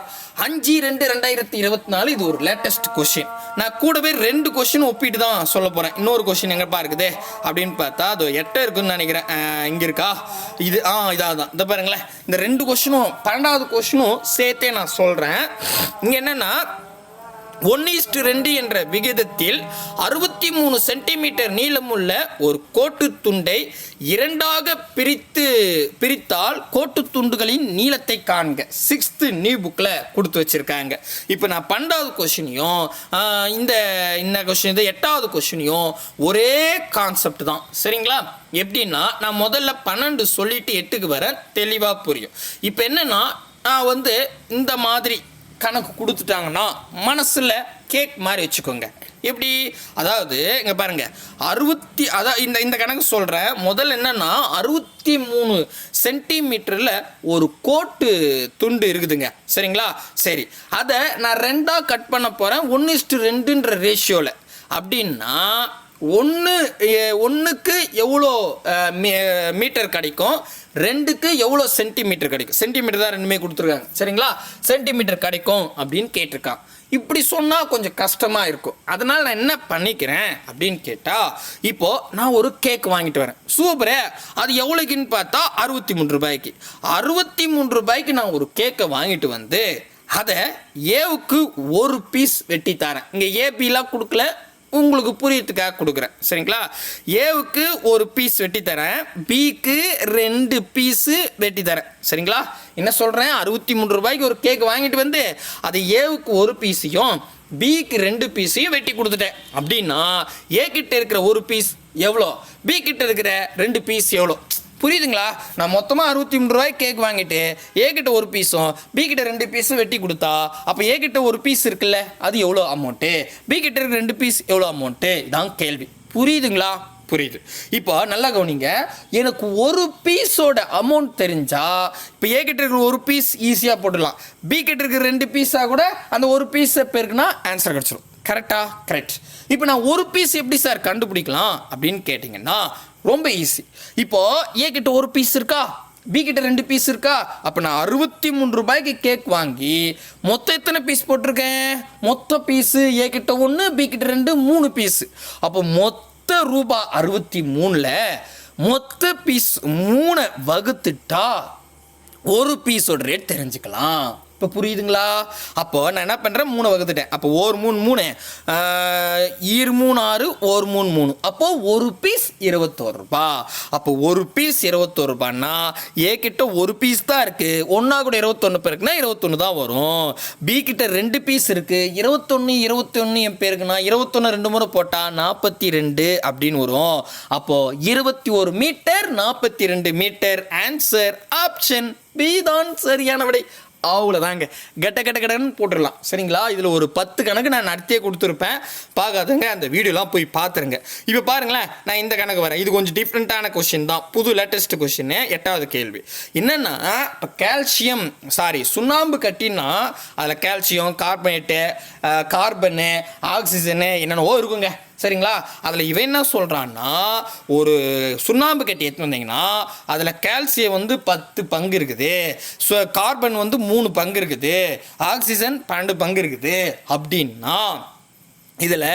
5/2/2024 இது ஒரு லேட்டஸ்ட் கொஸ்டின். நான் கூடவே 2 கொஸ்டின் ஒப்பிட்டு தான் சொல்ல போறேன். இன்னொரு கொஸ்டின் எங்கப்பா இருக்குது அப்படின்னு பார்த்தா அது 8 இருக்குன்னு நினைக்கிறேன். இங்க இருக்கா? இது இதான். இந்த பாருங்களேன், இந்த 2 கொஸ்டினும் 12வது கொஸ்டினும் சேர்த்தே நான் சொல்றேன். இங்க என்னன்னா 1:2 என்ற விகிதத்தில் 63 சென்டிமீட்டர் நீளமுள்ள ஒரு கோட்டு துண்டை 2ஆக பிரித்தால் கோட்டு துண்டுகளின் நீளத்தை காண்க. 6th நியூ புக்கில் கொடுத்து வச்சிருக்காங்க. இப்போ நான் 12வது கொஸ்டினையும் இந்த கொஸ்டின் 8வது கொஸ்டினையும் ஒரே கான்செப்ட் தான். சரிங்களா? எப்படின்னா, நான் முதல்ல 12 சொல்லிட்டு 8க்கு வர தெளிவாக புரியும். இப்போ என்னன்னா, நான் வந்து இந்த மாதிரி கணக்கு கொடுத்துட்டாங்கன்னா மனசுல கேக் மாதிரி வச்சுக்கோங்க. எப்படி? அதாவது இங்க பாருங்க, இந்த கணக்கு சொல்றேன். முதல்ல என்னன்னா 63 சென்டிமீட்டர்ல ஒரு கோட்டு துண்டு இருக்குதுங்க. சரிங்களா? சரி, அதை நான் 2ஆ கட் பண்ண போறேன் 1:2ன்ற ரேஷியோல. அப்படின்னா ஒன்றுக்கு எவ்வளோ மீட்டர் கிடைக்கும், 2க்கு எவ்வளோ சென்டிமீட்டர் கிடைக்கும். சென்டிமீட்டர் தான் ரெண்டுமே கொடுத்துருக்காங்க சரிங்களா. சென்டிமீட்டர் கிடைக்கும் அப்படின்னு கேட்டிருக்கான். இப்படி சொன்னால் கொஞ்சம் கஷ்டமாக இருக்கும். அதனால் நான் என்ன பண்ணிக்கிறேன் அப்படின்னு கேட்டால், இப்போது நான் ஒரு கேக் வாங்கிட்டு வரேன். சூப்பரே, அது எவ்வளோக்குன்னு பார்த்தா 63 ரூபாய்க்கு. 63 ரூபாய்க்கு நான் ஒரு கேக்கை வாங்கிட்டு வந்து அதை ஏவுக்கு ஒரு பீஸ் வெட்டி தரேன். இங்கே ஏபிலாம் கொடுக்கல, உங்களுக்கு புரியறதுக்காக கொடுக்குறேன் சரிங்களா. ஏவுக்கு ஒரு பீஸ் வெட்டி தரேன், பிக்கு 2 பீஸு வெட்டி தரேன் சரிங்களா. என்ன சொல்கிறேன், 63 ரூபாய்க்கு ஒரு கேக் வாங்கிட்டு வந்து அது ஏவுக்கு ஒரு பீஸையும் பிக்கு 2 பீஸையும் வெட்டி கொடுத்துட்டேன். அப்படின்னா ஏ கிட்ட இருக்கிற ஒரு பீஸ் எவ்வளோ, பி கிட்ட இருக்கிற 2 பீஸ் எவ்வளோ, புரியுதுங்களா. நான் மொத்தமாக 63 ரூபாய்க்கு கேக் வாங்கிட்டு ஏ கிட்ட ஒரு பீஸும் பி கிட்ட 2 பீஸும் வெட்டி கொடுத்தா, அப்போ ஏ கிட்ட ஒரு பீஸ் இருக்குல்ல, அது எவ்வளோ அமௌண்ட்டு, பி கிட்ட இருக்கிற 2 பீஸ் எவ்வளோ அமௌண்ட்டு, இதான் கேள்வி. புரியுதுங்களா. புரியுது. இப்போ நல்லா கவனிங்க, எனக்கு ஒரு பீஸோட அமௌண்ட் தெரிஞ்சா இப்போ ஏ கிட்ட இருக்கிற ஒரு பீஸ் ஈஸியாக போட்டுடலாம், பி கிட்ட இருக்கிற 2 பீஸாக கூட அந்த ஒரு பீஸை பேருக்குன்னா ஆன்சர் கிடச்சிடும். கரெக்டா? கரெக்ட். இப்போ நான் ஒரு பீஸ் எப்படி சார் கண்டுபிடிக்கலாம் அப்படின்னு கேட்டிங்கன்னா ரொம்ப ஈஸி. இப்போ ஏ கிட்ட ஒரு பீஸ் இருக்கா, பி கிட்ட 2 பீஸ் இருக்கா, அப்போ நான் 63 ரூபாய்க்கு கேக் வாங்கி மொத்தம் எத்தனை பீஸ் போட்டிருக்கேன், மொத்த பீஸு ஏ கிட்ட 1 பி கிட்ட 2 3 பீஸு. அப்போ மொத்த ரூபாய் 63ல் மொத்த பீஸ் 3 வகுத்துட்டா ஒரு பீஸோட ரேட் தெரிஞ்சுக்கலாம். இப்போ புரியுதுங்களா. அப்போ நான் என்ன பண்ணுறேன், 3 வகுத்துட்டேன். அப்போ 1 3 3 ஈர் 3 6 1 3 3, அப்போ ஒரு பீஸ் 21 ரூபா. அப்போ ஒரு பீஸ் 21 ரூபான்னா ஏ கிட்ட ஒரு பீஸ் தான் இருக்குது, ஒன்றா கூட 21 பேருக்குன்னா 21 தான் வரும். பி கிட்ட 2 பீஸ் இருக்குது, 21 என் பேருக்குன்னா 21 2 முறை போட்டால் 42 அப்படின்னு வரும். அப்போது 21 meter 42 meter. Answer option B தான் சரியான விடை. அவ்வளோதாங்க, கட்டன்னு போட்டுடலாம் சரிங்களா. இதில் ஒரு 10 கணக்கு நான் நடத்தியே கொடுத்துருப்பேன், பார்க்காதங்க அந்த வீடியோலாம் போய் பார்த்துருங்க. இப்போ பாருங்களேன், நான் இந்த கணக்கு வரேன். இது கொஞ்சம் டிஃப்ரெண்ட்டான கொஷின் தான், புது லேட்டஸ்ட் கொஷின். 8வது கேள்வி என்னென்னா, இப்போ சுண்ணாம்பு கட்டினா அதில் கால்சியம், கார்பனேட்டு, கார்பனு, ஆக்சிஜனு என்னென்னவோ இருக்குங்க சரிங்களா. அதில் இவன் என்ன சொல்கிறான்னா, ஒரு சுண்ணாம்பு கட்டி எடுத்து வந்தீங்கன்னா அதில் கால்சியம் வந்து 10 பங்கு இருக்குது, கார்பன் வந்து 3 பங்கு இருக்குது, ஆக்சிஜன் 12 பங்கு இருக்குது. அப்படின்னா இதில்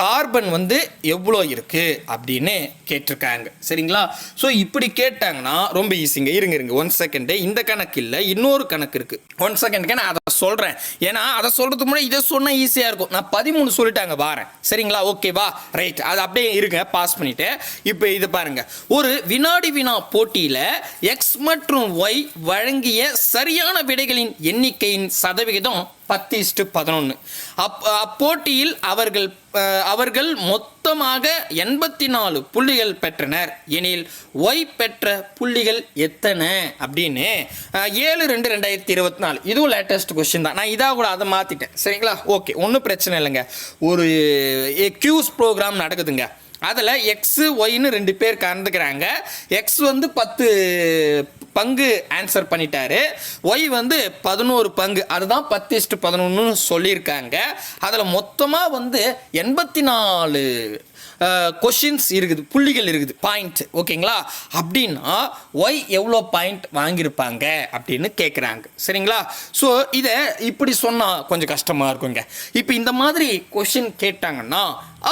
கார்பன் வந்து எவ்வளோ இருக்குது அப்படின்னு கேட்டிருக்காங்க சரிங்களா. ஸோ இப்படி கேட்டாங்கன்னா ரொம்ப ஈஸிங்க. இருங்க 1 செகண்டு. இந்த கணக்கு இல்லை, இன்னொரு கணக்கு இருக்குது. 1 செகண்டுக்கு நான் அதை சொல்கிறேன், ஏன்னா அதை சொல்கிறதுக்கு முன்னாடி இதை சொன்னால் ஈஸியாக இருக்கும். நான் 13 சொல்லிட்டாங்க வாரேன் சரிங்களா. ஓகேவா, ரைட். அது அப்படியே இருங்க, பாஸ் பண்ணிவிட்டு. இப்போ இது பாருங்கள், ஒரு வினாடி வினா போட்டியில் எக்ஸ் மற்றும் ஒய் வழங்கிய சரியான விடைகளின் எண்ணிக்கையின் சதவிகிதம் 10:11. அப்போட்டியில் அவர்கள் மொத்தமாக 84 புள்ளிகள் பெற்றனர் எனில் ஒய் பெற்ற புள்ளிகள் எத்தனை அப்படின்னு 7/2/2024. இதுவும் லேட்டஸ்ட் கொஸ்டின் தான். நான் இதாக கூட அதை மாற்றிட்டேன் சரிங்களா. ஓகே, ஒன்றும் பிரச்சனை இல்லைங்க. ஒரு கியூஸ் ப்ரோக்ராம் நடக்குதுங்க, அதில் எக்ஸு ஒய்னு 2 பேர் கலந்துக்கிறாங்க. எக்ஸ் வந்து 10 பங்கு ஆன்சர் பண்ணிட்டாரு, ஒய் வந்து 11 பங்கு, அதுதான் 10:11 சொல்லியிருக்காங்க. அதில் மொத்தமாக வந்து 84 கொஷின்ஸ் இருக்குது, புள்ளிகள் இருக்குது, பாயிண்ட். ஓகேங்களா. அப்படின்னா ஒய் எவ்வளோ பாயிண்ட் வாங்கியிருப்பாங்க அப்படின்னு கேட்குறாங்க சரிங்களா. ஸோ இதை இப்படி சொன்னால் கொஞ்சம் கஷ்டமாக இருக்குங்க. இப்போ இந்த மாதிரி கொஷின் கேட்டாங்கன்னா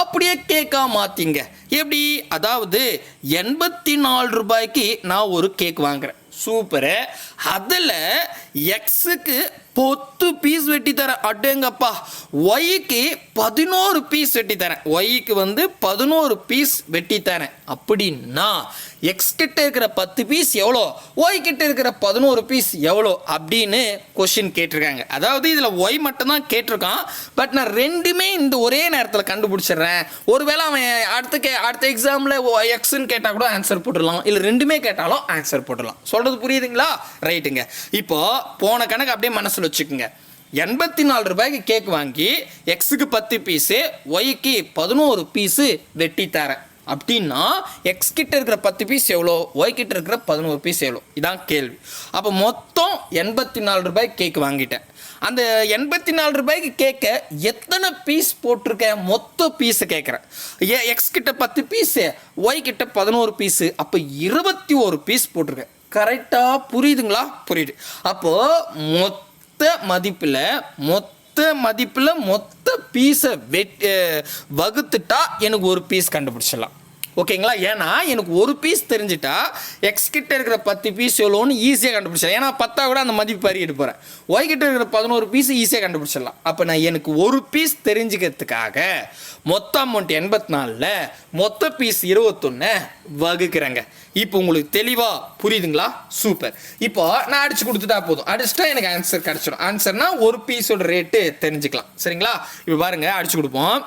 அப்படியே கேக்காக மாற்றிங்க. எப்படி, அதாவது 84 ரூபாய்க்கு நான் ஒரு கேக் வாங்குறேன், சூப்பரு. அதில் எக்ஸுக்கு 10 பீஸ் வெட்டி தரேன், அடேங்கப்பா. ஒய்க்கு 11 பீஸ் வெட்டி தரேன், ஒய்க்கு வந்து 11 பீஸ் வெட்டி தரேன். அப்படின்னா எக்ஸ் கிட்ட இருக்கிற 10 பீஸ் எவ்வளோ, ஒய் கிட்ட இருக்கிற 11 பீஸ் எவ்வளோ அப்படின்னு கொஸ்டின் கேட்டிருக்காங்க. அதாவது இதில் ஒய் மட்டும்தான் கேட்டிருக்கான், பட் நான் ரெண்டுமே இந்த ஒரே நேரத்தில் கண்டுபிடிச்சிடுறேன். ஒருவேளை அவன் அடுத்த எக்ஸாமில் எக்ஸ்ன்னு கேட்டால் கூட ஆன்சர் போட்டுடலாம், இல்லை ரெண்டுமே கேட்டாலும் ஆன்சர் போட்டுடலாம். சொல்கிறது புரியுதுங்களா. ரைட்டுங்க. இப்போ போன கணக்கு அப்படியே மனசில் வச்சுக்கோங்க. 84 ரூபாய்க்கு கேக் வாங்கி எக்ஸுக்கு 10 பீஸு, ஒய்க்கு 11 பீஸு வெட்டி தரேன். அப்படின்னா எக்ஸ் கிட்ட இருக்கிற 10 பீஸ் எவ்வளோ, ஒய் கிட்ட இருக்கிற 11 பீஸ் எவ்வளோ, இதான் கேள்வி. அப்போ மொத்தம் 84 ரூபாய்க்கு கேக் வாங்கிட்டேன். அந்த 84 ரூபாய்க்கு கேட்க எத்தனை பீஸ் போட்டிருக்கேன், மொத்த பீஸை கேட்குறேன். எக்ஸ் கிட்ட 10 பீஸு, ஒய் கிட்ட 11 பீஸு, அப்போ 21 பீஸ் போட்டிருக்கேன். கரெக்டாக புரியுதுங்களா? புரியுது. அப்போது மொத்த மதிப்பில் மொத்த பீஸை வகுத்துட்டா எனக்கு ஒரு பீஸ் கண்டுபிடிச்சிடலாம். ஓகேங்களா? ஏன்னா எனக்கு ஒரு பீஸ் தெரிஞ்சுட்டா எக்ஸ் கிட்ட இருக்கிற 10 பீஸ் எவ்வளோன்னு ஈஸியாக கண்டுபிடிச்சிடலாம். ஏன்னா 10 கூட அந்த மதிப்பு பறிக்கிட்டு போகிறேன். ஒய் கிட்ட இருக்கிற 11 பீஸ் ஈஸியாக கண்டுபிடிச்சிடலாம். அப்போ நான் எனக்கு ஒரு பீஸ் தெரிஞ்சுக்கிறதுக்காக மொத்த அமௌண்ட் 84ல் மொத்த பீஸ் 21 வகுக்கிறேங்க. இப்போ உங்களுக்கு தெளிவாக புரியுதுங்களா? சூப்பர். இப்போ நான் அடிச்சு கொடுத்துட்டா போதும், அடிச்சுட்டா எனக்கு ஆன்சர் கிடச்சிடும். ஆன்சர்னா ஒரு பீஸோட ரேட்டு தெரிஞ்சுக்கலாம். சரிங்களா? இப்போ பாருங்க, அடிச்சு கொடுப்போம்.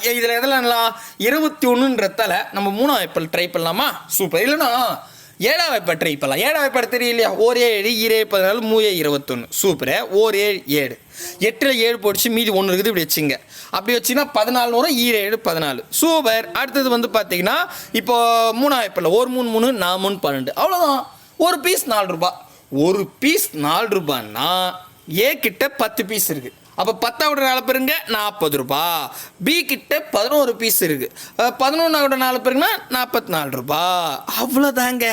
இதில் எதெல்லாம் 21ன்றதால நம்ம 3ஆம் வாய்ப்பாடு ட்ரை பண்ணலாமா? சூப்பர். இல்லைனா 7ஆம் வாய்ப்பாடு ட்ரை பண்ணலாம். 7ஆம் வாய்ப்பாடு தெரியலையா? 1 7 2 14 3 21. சூப்பர். 1 7 7 8ல் 7 போடுச்சு, மீதி 1 இருக்குது. இப்படி வச்சுங்க. அப்படி வச்சிங்கன்னா 14 வரும். 7 14. சூப்பர். அடுத்தது வந்து பார்த்தீங்கன்னா இப்போ 3ஆம் வாய்ப்பாடில் 1 3 3 4 3 12. அவ்வளோதான். ஒரு பீஸ் 4 ரூபா. ஒரு பீஸ் 4 ரூபான்னா ஏ கிட்ட 10 பீஸ் இருக்குது. அப்போ 10 4 பேருங்க 40 ரூபா. பி கிட்ட 11 பீஸ் இருக்குது. 11 4 பேருங்கன்னா 44 ரூபா. அவ்வளோதாங்க.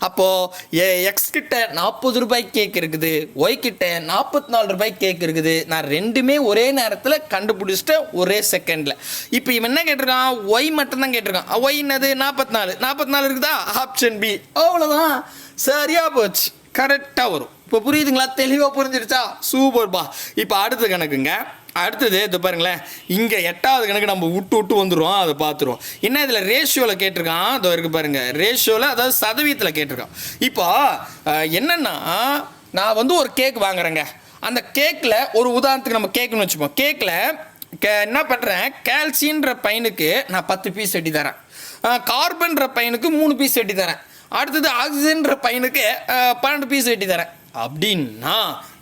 அப்போது எக்ஸ் கிட்ட 40 ரூபாய்க்கு கேக் இருக்குது, ஒய் கிட்ட 44 ரூபாய்க்கு கேக் இருக்குது. நான் ரெண்டுமே ஒரே நேரத்தில் கண்டுபிடிச்சிட்டேன், ஒரே செகண்டில். இப்போ இவன் என்ன கேட்டிருக்கான்? ஒய் மட்டும்தான் கேட்டிருக்கான். ஒய் என்னது? 44 இருக்குதா? Option B. அவ்வளோதான். சரியாக போச்சு. கரெக்டாக வரும். இப்போ புரியுதுங்களா? தெளிவாக புரிஞ்சிருச்சா? சூப்பர்பா. இப்போ அடுத்த கணக்குங்க. அடுத்தது இது பாருங்களேன், இங்கே 8வது கணக்கு நம்ம விட்டு வந்துடுவோம், அதை பார்த்துருவோம். என்ன இதில் ரேஷியோவில் கேட்டிருக்கான், அதோ இருக்குது பாருங்கள். ரேஷியோவில், அதாவது சதவீதத்தில் கேட்டிருக்கான். இப்போ என்னென்னா, நான் வந்து ஒரு கேக் வாங்குறேங்க. அந்த கேக்கில் ஒரு உதாரணத்துக்கு நம்ம கேக்குன்னு வச்சுப்போம். கேக்கில் என்ன பண்ணுறேன், கால்சியன்ற பையனுக்கு நான் 10 பீஸ் வெட்டி தரேன், கார்பன்ற பையனுக்கு 3 பீஸ் வெட்டி தரேன், அடுத்தது ஆக்சிஜன்ற பையனுக்கு 12 பீஸ் வெட்டி தரேன். அப்படின்னா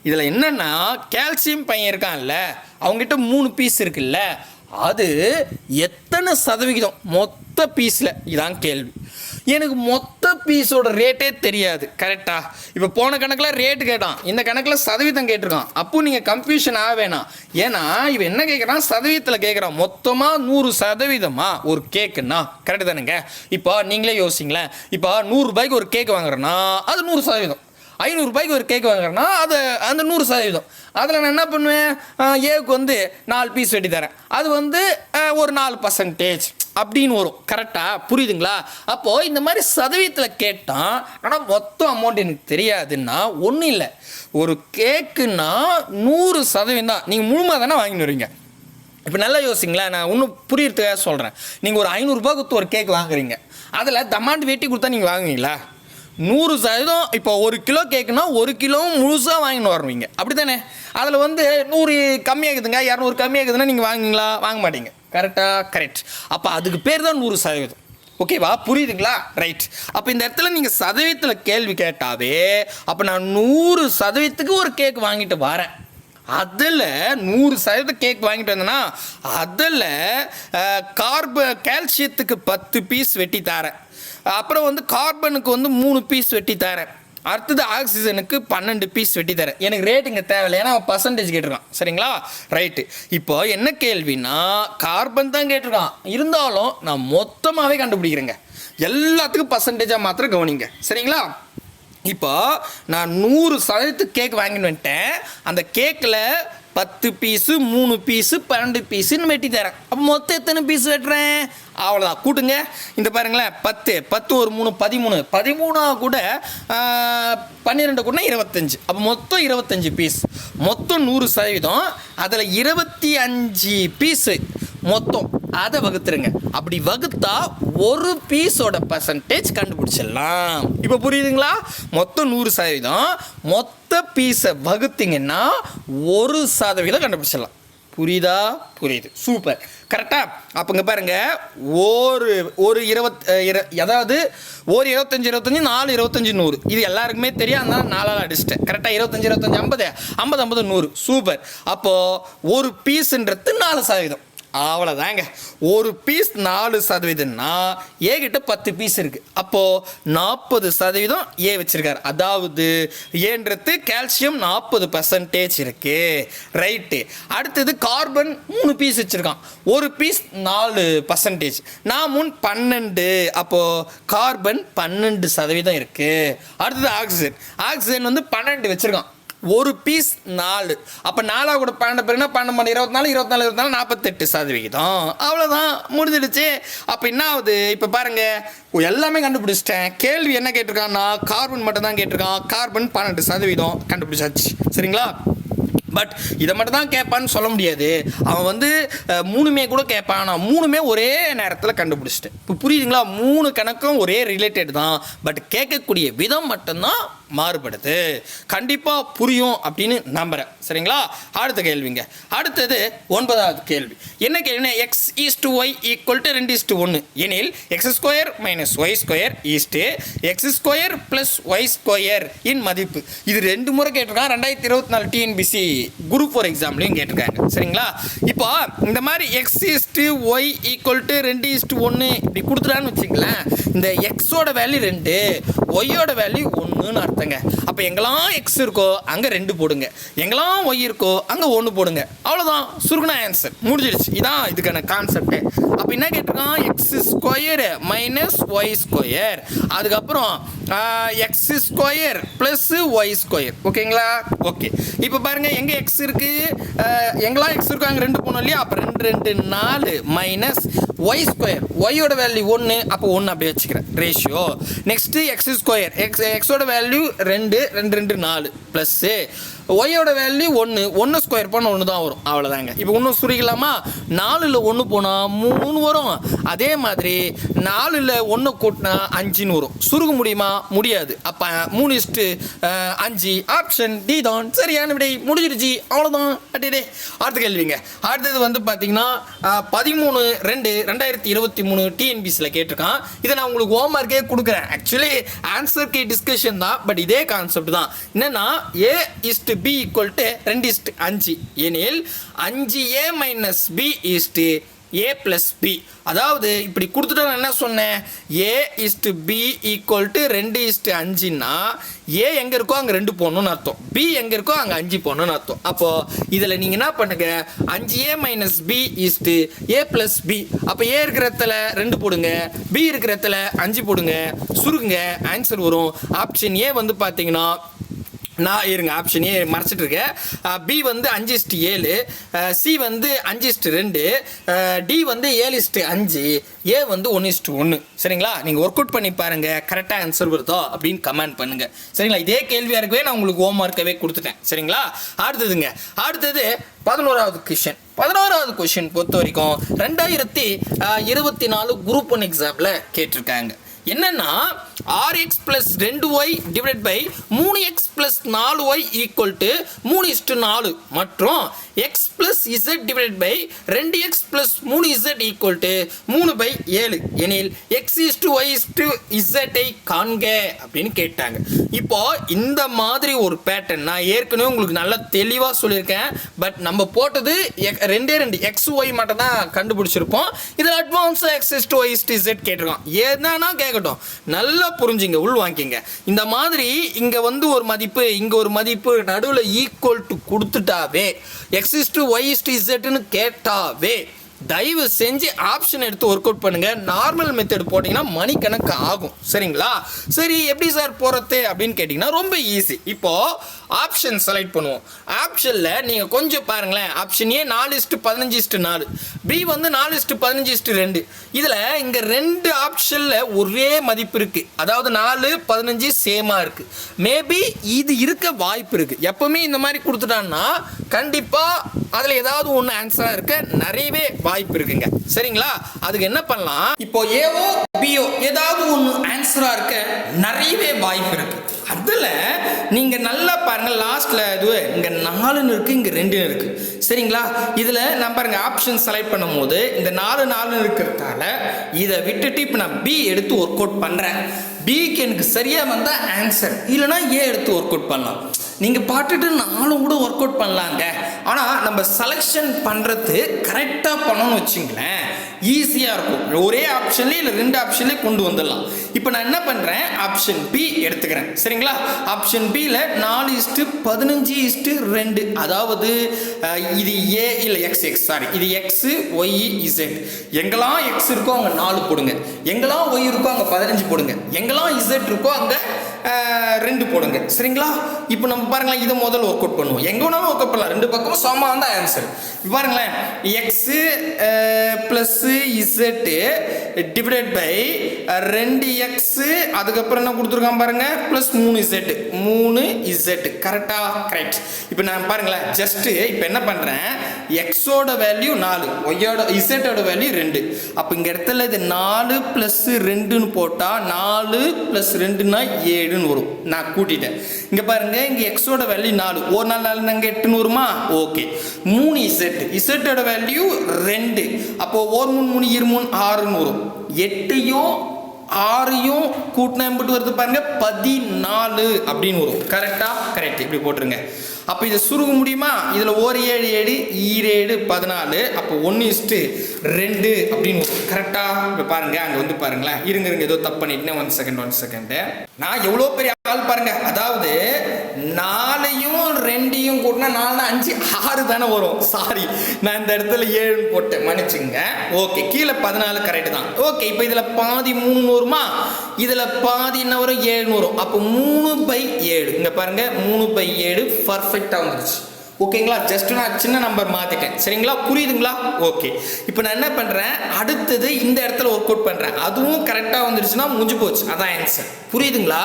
இதில் என்னென்னா, கால்சியம் பையன் இருக்கான்ல, அவங்ககிட்ட 3 பீஸ் இருக்குல்ல, அது எத்தனை சதவிகிதம் மொத்த பீஸில்? இதான் கேள்வி. எனக்கு மொத்த பீஸோட ரேட்டே தெரியாது. கரெக்டாக? இப்போ போன கணக்கில் ரேட்டு கேட்டான், இந்த கணக்கில் சதவீதம் கேட்டிருக்கான். அப்போ நீங்கள் கன்ஃபியூஷன் ஆக வேணாம். ஏன்னா இவன் என்ன கேட்குறான்? சதவீதத்தில் கேட்குறான். மொத்தமாக 100% ஒரு கேக்குன்னா கரெக்டு தானுங்க? இப்போ நீங்களே யோசிங்களேன். இப்போ 100 ரூபாய்க்கு ஒரு கேக் வாங்குறேன்னா அது 100%. 500 ரூபாய்க்கு ஒரு கேக் வாங்குறேன்னா அது அந்த 100%. அதில் நான் என்ன பண்ணுவேன், ஏவுக்கு வந்து 4 பீஸ் வெட்டி தரேன், அது வந்து ஒரு 4% அப்படின்னு வரும். கரெக்டாக? புரியுதுங்களா? அப்போது இந்த மாதிரி சதவீதத்தில் கேட்டான், ஆனால் மொத்தம் அமௌண்ட் எனக்கு தெரியாதுன்னா ஒன்றும் இல்லை. ஒரு கேக்குன்னா 100% தான். நீங்கள் முழுமையாக தானே வாங்கின்னு வருவீங்க. இப்போ நல்லா யோசிங்களேன், நான் இன்னும் புரியறதுக்காக சொல்கிறேன். நீங்கள் ஒரு 500 ரூபாய் கொடுத்து ஒரு கேக் வாங்குறீங்க, அதில் தமாண்டு வெட்டி கொடுத்தா நீங்கள் வாங்குவீங்களா? 100%. இப்போ 1 கிலோ கேக்குன்னா 1 கிலோவும் முழுசாக வாங்கின்னு வருவீங்க. அப்படி தானே? அதில் வந்து 100 கம்மியாகுதுங்க, 200 கம்மியாகுதுன்னா நீங்கள் வாங்குவீங்களா? வாங்க மாட்டீங்க. கரெக்டாக? கரெக்ட். அப்போ அதுக்கு பேர் தான் 100%. ஓகேவா? புரியுதுங்களா? ரைட். அப்போ இந்த இடத்துல நீங்கள் சதவீதத்தில் கேள்வி கேட்டாவே, அப்போ நான் 100%க்கு ஒரு கேக் வாங்கிட்டு வரேன். அதில் 100% கேக் வாங்கிட்டு வந்தேன்னா அதில் கால்சியத்துக்கு 10 பீஸ் வெட்டி தரேன், அப்புறம் வந்து கார்பனுக்கு வந்து 3 பீஸ் வெட்டி தரேன், அடுத்தது ஆக்சிஜனுக்கு 12 பீஸ் வெட்டி தரேன். எனக்கு ரேட்டுங்க தேவையில்லை, ஏன்னா அவன் பர்சன்டேஜ் கேட்டிருக்கான். சரிங்களா? ரைட்டு. இப்போ என்ன கேள்வினா, கார்பன் தான் கேட்டிருக்கான், இருந்தாலும் நான் மொத்தமாகவே கண்டுபிடிக்கிறேங்க. எல்லாத்துக்கும் பர்சன்டேஜாக மாத்திரம் கவனிங்க. சரிங்களா? இப்போ நான் 100% கேக் வாங்கிட்டு வந்துட்டேன். அந்த கேக்கில் 10 பீஸு, 3 பீஸு, 12 பீஸுன்னு வெட்டி தரேன். அப்போ மொத்தம் எத்தனை பீஸ் வெட்டுறேன்? அவ்வளோதான். கூட்டுங்க. இந்த பாருங்களேன், 10 ஒரு 3 13 கூட 12 கூட 25. அப்போ மொத்தம் 25 பீஸ். மொத்தம் 100%. அதில் 25 பீஸு மொத்தம், அதை வகுத்துருங்க. அப்படி வகுத்தா ஒரு பீஸோட பர்சன்டேஜ் கண்டுபிடிச்சிடலாம். இப்போ புரியுதுங்களா? மொத்தம் 100%. மொத்த பீஸை வகுத்தீங்கன்னா 1% கண்டுபிடிச்சிடலாம். புரியுதா? புரியுது. சூப்பர். கரெக்டாக? அப்போங்க பாருங்க, அதாவது 25 4 25 100 இது எல்லாருக்குமே தெரியும். அதனால 4ஆல் அடிச்சிட்டேன். கரெக்டாக? 25 50 50 100. சூப்பர். அப்போது ஒரு பீஸுன்றது 4%. அவ்வளோதாங்க. ஒரு பீஸ் 4%ன்னா ஏ கிட்ட 10 பீஸ் இருக்குது. அப்போது 40% ஏ வச்சுருக்காரு. அதாவது ஏன்றது கால்சியம் 40% இருக்குது. ரைட்டு. அடுத்தது கார்பன் 3 பீஸ் வச்சுருக்கான். ஒரு பீஸ் 4%. நான் 12. அப்போது கார்பன் 12% இருக்குது. அடுத்தது ஆக்சிஜன் வந்து 12 வச்சுருக்கான். ஒரு பீஸ் 4. அப்போ 4 கூட 12 பேருனா 12 24 48%. அவ்வளோதான், முடிஞ்சிடுச்சு. அப்போ என்ன ஆகுது இப்போ பாருங்க, எல்லாமே கண்டுபிடிச்சிட்டேன். கேள்வி என்ன கேட்டிருக்கான்னா கார்பன் மட்டும் தான் கேட்டிருக்கான். கார்பன் 12% கண்டுபிடிச்சாச்சு. சரிங்களா? பட் இதை மட்டும் தான் கேட்பான்னு சொல்ல முடியாது. அவன் வந்து 3மே கூட கேட்பான். நான் 3மே ஒரே நேரத்தில் கண்டுபிடிச்சிட்டேன். இப்போ புரியுதுங்களா? 3 கணக்கும் ஒரே ரிலேட்டட் தான். பட் கேட்கக்கூடிய விதம் மட்டும்தான் மாறுபடுது. கண்டிப்பாக புரியும் அப்படின்னு நம்புகிறேன். சரிங்களா? அடுத்த கேள்விங்க. அடுத்தது 9வது கேள்வி. என்ன கேள்வினா x/y = 2:1 எனில் x² - y² x² + y² மதிப்பு. இது 2 முறை கேட்டிருக்கான். 2024 TNPSC குரூப் 4 எக்ஸாம்லையும் கேட்டிருக்காங்க. சரிங்களா? இப்போ இந்த மாதிரி x/y = 2:1 இப்படி கொடுத்துட்டான்னு வச்சுங்களேன். இந்த எக்ஸோட வேல்யூ 2, ஒய்யோட வேல்யூ 1ன்னு அர்த்தங்க. அப்போ எங்கெல்லாம் எக்ஸ் இருக்கோ அங்கே 2 போடுங்க, எங்கெல்லாம் ஒய் இருக்கோ அங்கே 1 போடுங்க. அவ்வளோதான், சுருக்குன ஆன்சர் முடிஞ்சிடுச்சு. இதான் இதுக்கான கான்செப்ட். அப்போ என்ன கேட்டிருக்கான்? x² - y². அதுக்கப்புறம் x² + y². ஓகேங்களா? ஓகே. இப்போ பாருங்க, எங்கே எக்ஸ் இருக்கு, எங்கெல்லாம் எக்ஸ் இருக்கோ அங்கே 2 போனோம் இல்லையா? அப்போ 2 2 4 -y². ஒய்யோட வேல்யூ 1, அப்போ 1 அப்படியே வச்சுக்கிறேன் ரேஷியோ. Next x². எக்ஸோட வேல்யூ 2 2 2 4 ப்ளஸ் ஒய்யோட வேல்யூ 1 1 ஸ்கொயர் பண்ண 1 தான் வரும். அவ்வளோதாங்க. இப்போ இன்னும் சுருக்கலாமா? 4ல் 1 போனால் 3 வரும். அதே மாதிரி 4ல் 1 கூட்டினா 5ன்னு வரும். சுருக்க முடியுமா? முடியாது. அப்போ 3:5 ஆப்ஷன் டி தான் சரியான விடை. முடிஞ்சிடுச்சு. அவ்வளோதான். அடுத்த கேள்விங்க. அடுத்தது வந்து பார்த்தீங்கன்னா 13/2/2023 TNPSCயில் கேட்டிருக்கான். இதை நான் உங்களுக்கு ஹோம்ஒர்க்கே கொடுக்குறேன். ஆக்சுவலி ஆன்சர் கே டிஸ்கஷன் தான், பட் இதே கான்செப்ட் தான். என்னன்னா A/B = 2:5 எனில் 5A - B A + B. அதாவது இப்படி கொடுத்துட்டு நான் என்ன சொன்னேன்? A/B = 2:5ன்னா ஏ எங்கே இருக்கோ அங்கே 2 போடணும்னு அர்த்தம், பி எங்கே இருக்கோ அங்கே 5 போடணும்னு அர்த்தம். அப்போது இதில் நீங்கள் என்ன பண்ணுங்க, 5A - B A + B. அப்போ ஏ இருக்கிற இடத்துல 2 போடுங்க, பி இருக்கிற இடத்துல 5 போடுங்க, சுருங்க, ஆன்சர் வரும். ஆப்ஷன் ஏ வந்து பார்த்தீங்கன்னா, நான் இருங்க ஆப்ஷன் ஏ மறைச்சிட்டு இருக்கேன். பி வந்து 5:7, சி வந்து 5:2, டி வந்து 7:5, ஏ வந்து 1:1. சரிங்களா? நீங்கள் ஒர்க் அவுட் பண்ணி பாருங்கள், கரெக்டாக ஆன்சர் வருதோ அப்படின்னு கமெண்ட் பண்ணுங்கள். சரிங்களா? இதே கேள்வியாக இருக்கவே நான் உங்களுக்கு ஹோம்ஒர்க்கவே கொடுத்துட்டேன். சரிங்களா? அடுத்தது 11வது கொஷின். 11வது கொஷின் பொறுத்த வரைக்கும் 2024 குரூப் 1 எக்ஸாமில் கேட்டிருக்காங்க. என்னன்னா RX + 2y / 3x + 4y = 3:4 மற்றும் x + z / 2x + 3z = 3/7 எனில் x/y/z ஐ காண்க அப்படின்னு கேட்டாங்க. இப்போ இந்த மாதிரி ஒரு பேட்டர்ன் நான் ஏற்கனவே உங்களுக்கு நல்லா தெளிவாக சொல்லியிருக்கேன். பட் நம்ம போட்டது 2 XY மட்டும் தான் கண்டுபிடிச்சிருப்போம். இதில் அட்வான்ஸாக x/y/z கேட்டிருக்கோம். என்னன்னா கேட்கட்டும், நல்லா புரிஞ்சுங்க, உள் வாங்கிங்க. இந்த மாதிரி இங்க வந்து ஒரு மதிப்பு, இங்க ஒரு மதிப்பு, நடுவில் ஈக்குவல் டு கொடுத்துட்டாவே, x/y/zன்னு கேட்டாவே தயவு செஞ்சு ஆப்ஷன் எடுத்து ஒர்க் அவுட் பண்ணுங்க. நார்மல் மெத்தட் போட்டிங்கன்னா மணிக்கணக்கு ஆகும். சரிங்களா? சரி, எப்படி சார் போகிறது அப்படின்னு கேட்டிங்கன்னா ரொம்ப ஈஸி. இப்போது ஆப்ஷன் செலக்ட் பண்ணுவோம். ஆப்ஷனில் நீங்கள் கொஞ்சம் பாருங்களேன். ஆப்ஷன் ஏ 4:15:4, பி வந்து 4:15:2. இதில் இங்கே 2 ஆப்ஷனில் ஒரே மதிப்பு இருக்குது. அதாவது 4 15 சேமாக இருக்குது. மேபி இது இருக்க வாய்ப்பு இருக்குது. எப்போவுமே இந்த மாதிரி கொடுத்துட்டான்னா கண்டிப்பாக அதில் ஏதாவது ஒன்று ஆன்சராக இருக்க நிறையவே வாய்ப்பு இருக்குங்க. சரிங்களா? அதுக்கு என்ன பண்ணலாம், இப்போ ஏவோ பியோ ஏதாவது ஒன்று ஆன்சராக இருக்க நிறையவே வாய்ப்பு இருக்கு. அதில் நீங்கள் நல்லா பாருங்கள், லாஸ்ட்டில் இது இங்கே 4ன்னு இருக்குது, இங்கே 2ன்னு இருக்குது. சரிங்களா? இதில் நான் பாருங்கள் ஆப்ஷன் செலக்ட் பண்ணும் போது இந்த 4 இருக்கிறதால இதை விட்டுட்டு இப்போ நான் பி எடுத்து ஒர்க் அவுட் பண்ணுறேன். பிக்கு எனக்கு சரியாக வந்தால் ஆன்சர், இல்லைனா ஏ எடுத்து ஒர்க் அவுட் பண்ணலாம். நீங்கள் பார்த்துட்டு நானும் கூட ஒர்க் அவுட் பண்ணலாங்க. ஆனால் நம்ம செலெக்ஷன் பண்ணுறது கரெக்டாக பண்ணணும்னு வச்சுங்களேன், ஈஸியாக இருக்கும். ஒரே ஆப்ஷன்லேயே இல்லை 2 ஆப்ஷன்லேயே கொண்டு வந்துடலாம். இப்போ நான் என்ன பண்ணுறேன், ஆப்ஷன் பி எடுத்துக்கிறேன். சரிங்களா? ஆப்ஷன் பியில் 4:15:2. அதாவது இது ஏ இல்லை எக்ஸ் சாரி, இது எக்ஸு ஒய் இசட். எங்கெல்லாம் எக்ஸ் இருக்கோ அங்கே 4 போடுங்க, எங்கெல்லாம் ஒய் இருக்கோ அங்கே 15 போடுங்க, எங்கெல்லாம் இசட் இருக்கோ அங்கே 2 போடுங்க. சரிங்களா? இப்போ நம்ம பாருங்களேன், இதை முதல்ல ஒர்க் அவுட் பண்ணுவோம். எங்கே வேணாலும் ஒர்க் அவுட் பண்ணலாம், 2 பக்கமும் சமமாக தான் ஆன்சர். இப்போ பாருங்களேன், x plus z divided by 2x, அதுக்கப்புறம் என்ன கொடுத்துருக்கான் பாருங்க, ப்ளஸ் 3z. 3z கரெக்டா? கரெக்ட். இப்போ நான் பாருங்களேன், ஜஸ்ட்டு இப்போ என்ன பண்ணுறேன், எக்ஸோட வேல்யூ 4, ஒய்யோட இசட்டோட வேல்யூ 2. அப்போ இங்கே இடத்துல இது 4 + 2ன்னு போட்டால் 4 + 2னா 7ன்னு வரும். நான் கூட்டிட்டேன். இங்கே பாருங்க, இங்கே எக்ஸோட வேல்யூ 4, ஒரு நாள் 4 நாங்கள் 8ன்னு வருமா? ஓகே. 3z, இசட்டோட வேல்யூ 2. அப்போ 1 3 3 2 3 6ன்னு வரும். 8யும் 6யும் கூட்டினா எம்பிட்டு வருது பாருங்க, 14 அப்படின்னு வரும். கரெக்டா? கரெக்ட். இப்படி போட்டுருங்க. அப்போ இதை சுருக்க முடியுமா? இதில் 1 7 7 7 14. அப்போ 1:2 அப்படின்னு வரும். கரெக்டா? இப்போ பாருங்க, அங்கே வந்து பாருங்களேன், இருங்க ஏதோ தப்பு பண்ணிட்டேன். 1 செகண்ட். நான் எவ்வளோ பெரிய ஆள் பாருங்க. அதாவது 4யும் 2யும் கூட்டினா 4 5 6 தானே வரும். சாரி, நான் இந்த இடத்துல 7 போட்டேன், மன்னிச்சுங்க. ஓகே, கீழே 14 கரெக்ட் தான். ஓகே, இப்போ இதில் பாதி 3 வருமா? இதில் பாதி என்ன வரும்? 7 வரும். அப்போ 3/7. இங்கே பாருங்க, 3/7 பர்ஃபெக்டாக வந்துருச்சு. ஓகேங்களா? ஜஸ்ட் நான் சின்ன நம்பர் மாற்றிட்டேன். சரிங்களா? புரியுதுங்களா? ஓகே. இப்போ நான் என்ன பண்ணுறேன், அடுத்தது இந்த இடத்துல ஒர்க் அவுட் பண்ணுறேன். அதுவும் கரெக்டாக வந்துருச்சுன்னா முடிஞ்சு போச்சு, அதான் ஆன்சர். புரியுதுங்களா?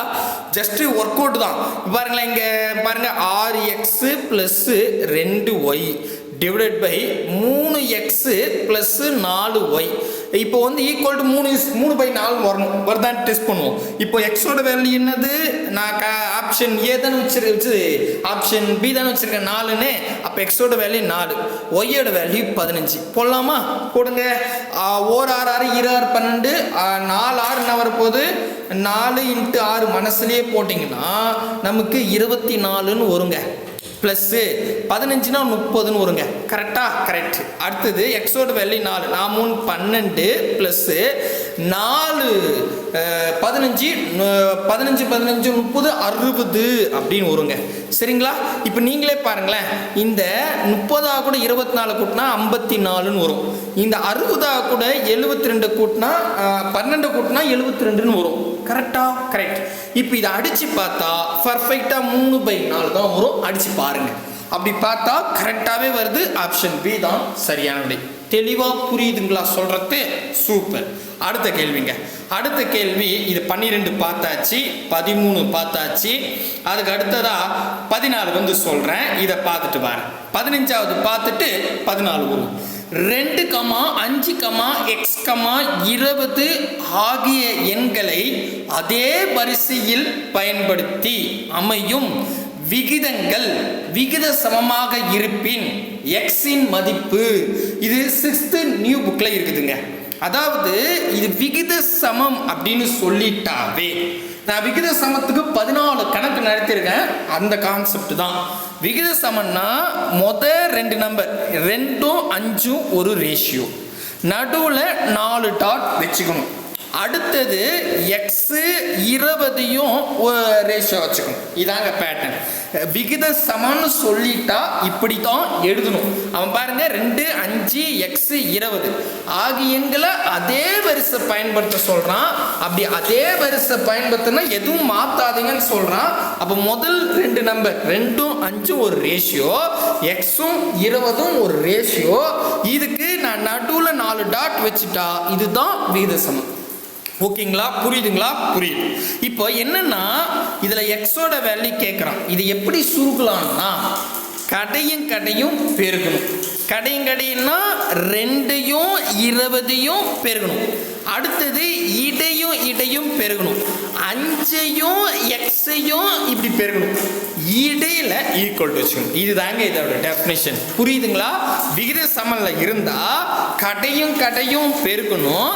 ஜஸ்ட்டு ஒர்க் அவுட் தான். பாருங்களேன், இங்கே பாருங்கள், 6x + 2y divided by 3x + 4y. இப்போ வந்து ஈக்குவல் டு 3/4 வரணும். வருதான்னு டெஸ்ட் பண்ணுவோம். இப்போ எக்ஸோட வேல்யூ என்னது? நான் ஆப்ஷன் ஏ தானே வச்சு ஆப்ஷன் பி தானே வச்சிருக்கேன் 4ன்னு. அப்போ எக்ஸோட வேல்யூ 4, ஒய்யோட வேல்யூ 15. போடலாமா? போடுங்க. 1 6 6 2 12 4 6 என்ன வரப்போகுது? 4 × 6 மனசுலேயே போட்டிங்கன்னா நமக்கு 24ன்னு வருங்க. ப்ளஸ் 15னா 30ன்னு வருங்க. கரெக்டா? கரெக்ட். அடுத்தது எக்ஸோட வேல்யூ 4, 4 12 ப்ளஸ் 4 15 15 15 30 60 அப்படின்னு வருங்க. சரிங்களா? இப்போ நீங்களே பாருங்களேன், இந்த 30 கூட 24 கூட்டினா 54ன்னு வரும். இந்த 60 கூட 72 கூட்டினா 12 கூட்டினா 72ன்னு வரும். கரெக்டா? கரெக்ட். இப்போ இதை அடிச்சு பார்த்தா பர்ஃபெக்டா 3/4 தான் வரும். அடிச்சு பாருங்க. அப்படி பார்த்தா கரெக்டாகவே வருது. ஆப்ஷன் பி தான் சரியான விடை. தெளிவாக புரியுதுங்களா சொல்றது? சூப்பர். அடுத்த கேள்விங்க. அடுத்த கேள்வி, இது 12 பார்த்தாச்சு, 13 பார்த்தாச்சு. அதுக்கு அடுத்ததா 14 வந்து சொல்றேன். இதை பார்த்துட்டு வரேன். 15வது பார்த்துட்டு 14 வரும். 2, 5, x, 20 ஆகிய எண்களை அதே வரிசையில் பயன்படுத்தி அமையும் விகிதங்கள் விகித சமமாக இருப்பின் எக்ஸின் மதிப்பு. இது 6th நியூ புக்ல இருக்குதுங்க. அதாவது இது விகித சமம் அப்படின்னு சொல்லிட்டாவே, நான் விகித சமத்துக்கு 14 கணக்கு நடத்திருக்கேன். அந்த கான்செப்ட் தான். விகித சமம்னா மொதல் 2 நம்பர் 2ம் 5ம் ஒரு ரேஷியோ, நடுவில் 4 டாட் வச்சுக்கணும். அடுத்தது எக்ஸ் 20யும் ரேஷியோ வச்சுக்கணும். இதாங்க பேட்டர்ன். விகித சமன்னு சொல்லிட்டா இப்படி தான் எழுதணும். அவன் பாருங்க 2 5 எக்ஸ் 20 ஆகிய எண்களை அதே வரிசை பயன்படுத்த சொல்றான். அப்படி அதே வரிசை பயன்படுத்தினா எதுவும் மாத்தாதீங்கன்னு சொல்றான். அப்போ முதல் 2 நம்பர் 2ம் 5ம் ஒரு ரேஷியோ, எக்ஸும் 20ம் ஒரு ரேஷியோ. இதுக்கு நான் நடுவில் 4 டாட் வச்சுட்டா இதுதான் விகித சமம். ஓகேங்களா? புரியுதுங்களா? புரியுது. இப்போ என்னன்னா இதுல எக்ஸோட வேல்யூ கேட்குறான். இது எப்படி சுருக்கலாம்னா கடையும் பெருகணும். கடையும்னா 2யும் 20யும் பெருகணும். அடுத்தது இடையும் பெருகணும். 5யும் எக்ஸையும் இப்படி பெருகணும். இடையில ஈக்குவல் டு வச்சுக்கணும். இதுதாங்க இதோட டெஃபினிஷன். புரியுதுங்களா? விகித சமன்ல இருந்தா கடையும் கடையும் பெருக்கணும்,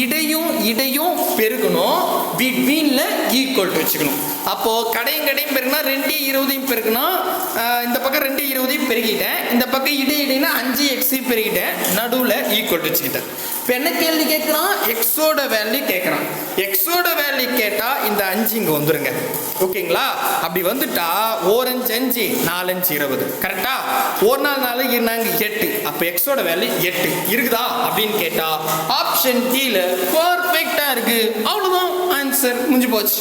இடையும் இடையும் பெருக்கணும், பிட்வீன்ல ஈக்குவல் டு வச்சுக்கணும். அப்போ கடையும் கடையும் பெருக்கினா 2 20 பெருக்கணும். இந்த பக்கம் 2 20 பெருக்கிட்டேன், இந்த பக்கம் இடையிடைனா 5x பெருக்கிட்டேன், நடுவில் ஈக்குவல் டு வச்சுக்கிட்டேன். இப்போ என்ன கேள்வி கேட்குறான்? எக்ஸோட வேல்யூ கேட்குறான். எக்ஸோட வேல்யூ கேட்டால் இந்த 5 இங்கே வந்துருங்க. ஓகேங்களா? அப்படி வந்துட்டா 1 5 5 4 5 20 கரெக்டா? 1 4 4 நாங்கள் 8. அப்போ எக்ஸோட வேல்யூ 8 இருக்குதா அப்படின்னு கேட்டா ஆப்ஷன் டில பர்ஃபெக்டா இருக்கு. அவ்வளோதான் ஆன்சர், முடிஞ்சு போச்சு.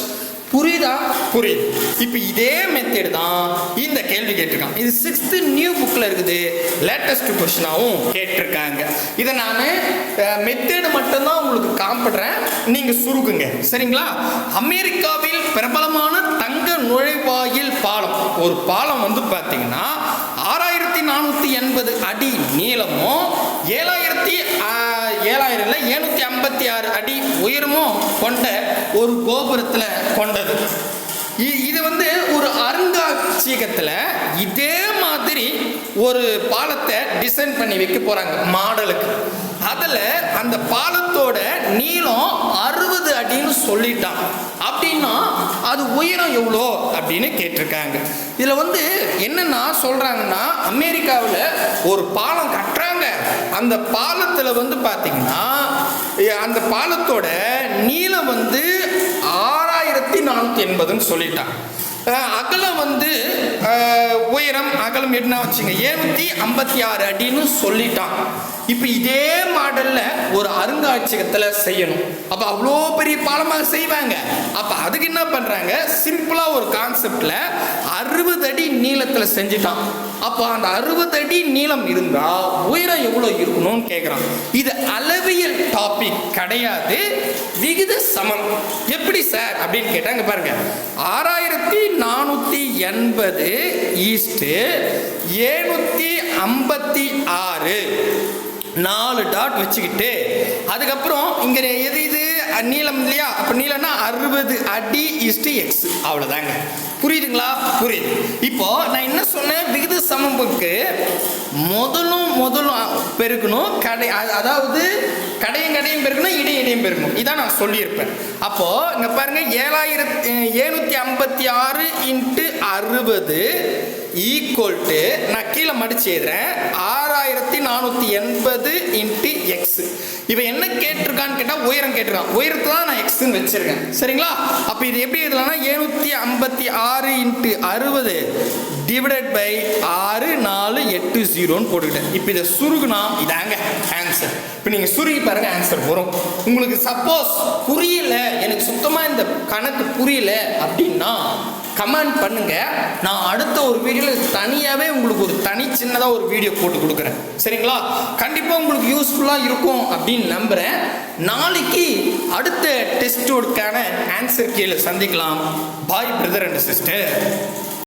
புரியுதா? புரியுது. இப்போ இதே மெத்தட் தான் இந்த கேள்வி கேட்டிருக்கான். இது 6th நியூ புக்கில் இருக்குது, லேட்டஸ்ட் கொஸ்டினாகவும் கேட்டிருக்காங்க. இதை நான் மெத்தேடு மட்டும்தான் உங்களுக்கு காமிடுறேன், நீங்கள் சுருக்குங்க சரிங்களா? அமெரிக்காவில் பிரபலமான தங்க நுழைவாயில் பாலம், ஒரு பாலம் வந்து பார்த்தீங்கன்னா 6480 அடி நீளமும் 756 அடி உயரமும் கொண்ட ஒரு கோபுரத்தில் கொண்டது. இது வந்து ஒரு அருங்காட்சியகத்தில் இதே மாதிரி ஒரு பாலத்தை டிசைன் பண்ணி வைக்க போறாங்க மாடலுக்கு. அதில் அந்த பாலத்தோட நீளம் 60 அடின்னு சொல்லிட்டான். அப்படின்னா அது உயரம் எவ்வளோ அப்படின்னு கேட்டிருக்காங்க. இதில் வந்து என்னன்னா சொல்றாங்கன்னா, அமெரிக்காவில் ஒரு பாலம் கட்டுறாங்க. அந்த பாலத்தில் வந்து பார்த்தீங்கன்னா அந்த பாலத்தோட நீளம் வந்து 6480ன்னு சொல்லிட்டான். அகலம் வந்து உயரம் அகலம் என்ன வச்சுங்க 756 அடின்னு சொல்லிட்டான். இப்போ இதே மாடல்ல ஒரு அருங்காட்சியகத்தில் செய்யணும். அப்போ அவ்வளோ பெரிய பாலமாக செய்வாங்க. அப்போ அதுக்கு என்ன பண்ணுறாங்க, சிம்பிளாக ஒரு கான்செப்டில் 60 அடி நீளத்தில் செஞ்சுட்டான். அப்போ அந்த 60 அடி நீளம் இருந்தால் உயரம் எவ்வளோ இருக்கணும்னு கேட்குறான். இது அளவியல் டாபிக் கிடையாது, விகித சமம். எப்படி சார் அப்படின்னு கேட்டாங்க பாருங்க. 6480 ஈஸ்ட் 756 4 டாட் வச்சுக்கிட்டு அதுக்கப்புறம் இங்க எது இது நீளம் இல்லையா? அப்ப நீளம்னா 60 அடி இஸ்டு எக்ஸ். அவ்வளவுதாங்க. புரியுதுங்களா? புரியுது. இப்போ நான் என்ன சொன்னேன், விகித சமம்புக்கு முதலும் பெருக்கணும், அதாவது கடையும் பெருக்கணும், இடையும் பெருக்கணும். இதான் நான் சொல்லியிருப்பேன். அப்போ இங்க பாருங்க 756 இன்ட்டு 60 ஈக்குவல் டு, நான் கீழே மடிச்சு எழுதுறேன், 6480 இன்ட்டு எக்ஸ். இவன் என்ன கேட்டிருக்கான்னு கேட்டால் உயரம் கேட்டிருக்கான். உயரத்தை தான் நான் எக்ஸ்ன்னு வச்சிருக்கேன் சரிங்களா? அப்போ இது எப்படி எழுதலாம்னா 756 இன்ட்டு 60 டிவைடட் பை 6480 போட்டுக்கிட்டேன். இப்போ இதை சுருகுனா இதாங்க ஆன்சர். இப்போ நீங்கள் சுருகி பாருங்க, ஆன்சர் வரும். உங்களுக்கு சப்போஸ் புரியல, எனக்கு சுத்தமாக இந்த கணக்கு புரியல அப்படின்னா கமெண்ட் பண்ணுங்க. நான் அடுத்த ஒரு வீடியோவில் தனியாகவே உங்களுக்கு ஒரு சின்னதாக ஒரு வீடியோ போட்டு கொடுக்குறேன் சரிங்களா? கண்டிப்பாக உங்களுக்கு யூஸ்ஃபுல்லாக இருக்கும் அப்படின்னு நம்புகிறேன். நாளைக்கு அடுத்த டெஸ்டோடுக்கான ஆன்சர் கீழே சந்திக்கலாம். பாய் பிரதர் அண்ட் சிஸ்டர்.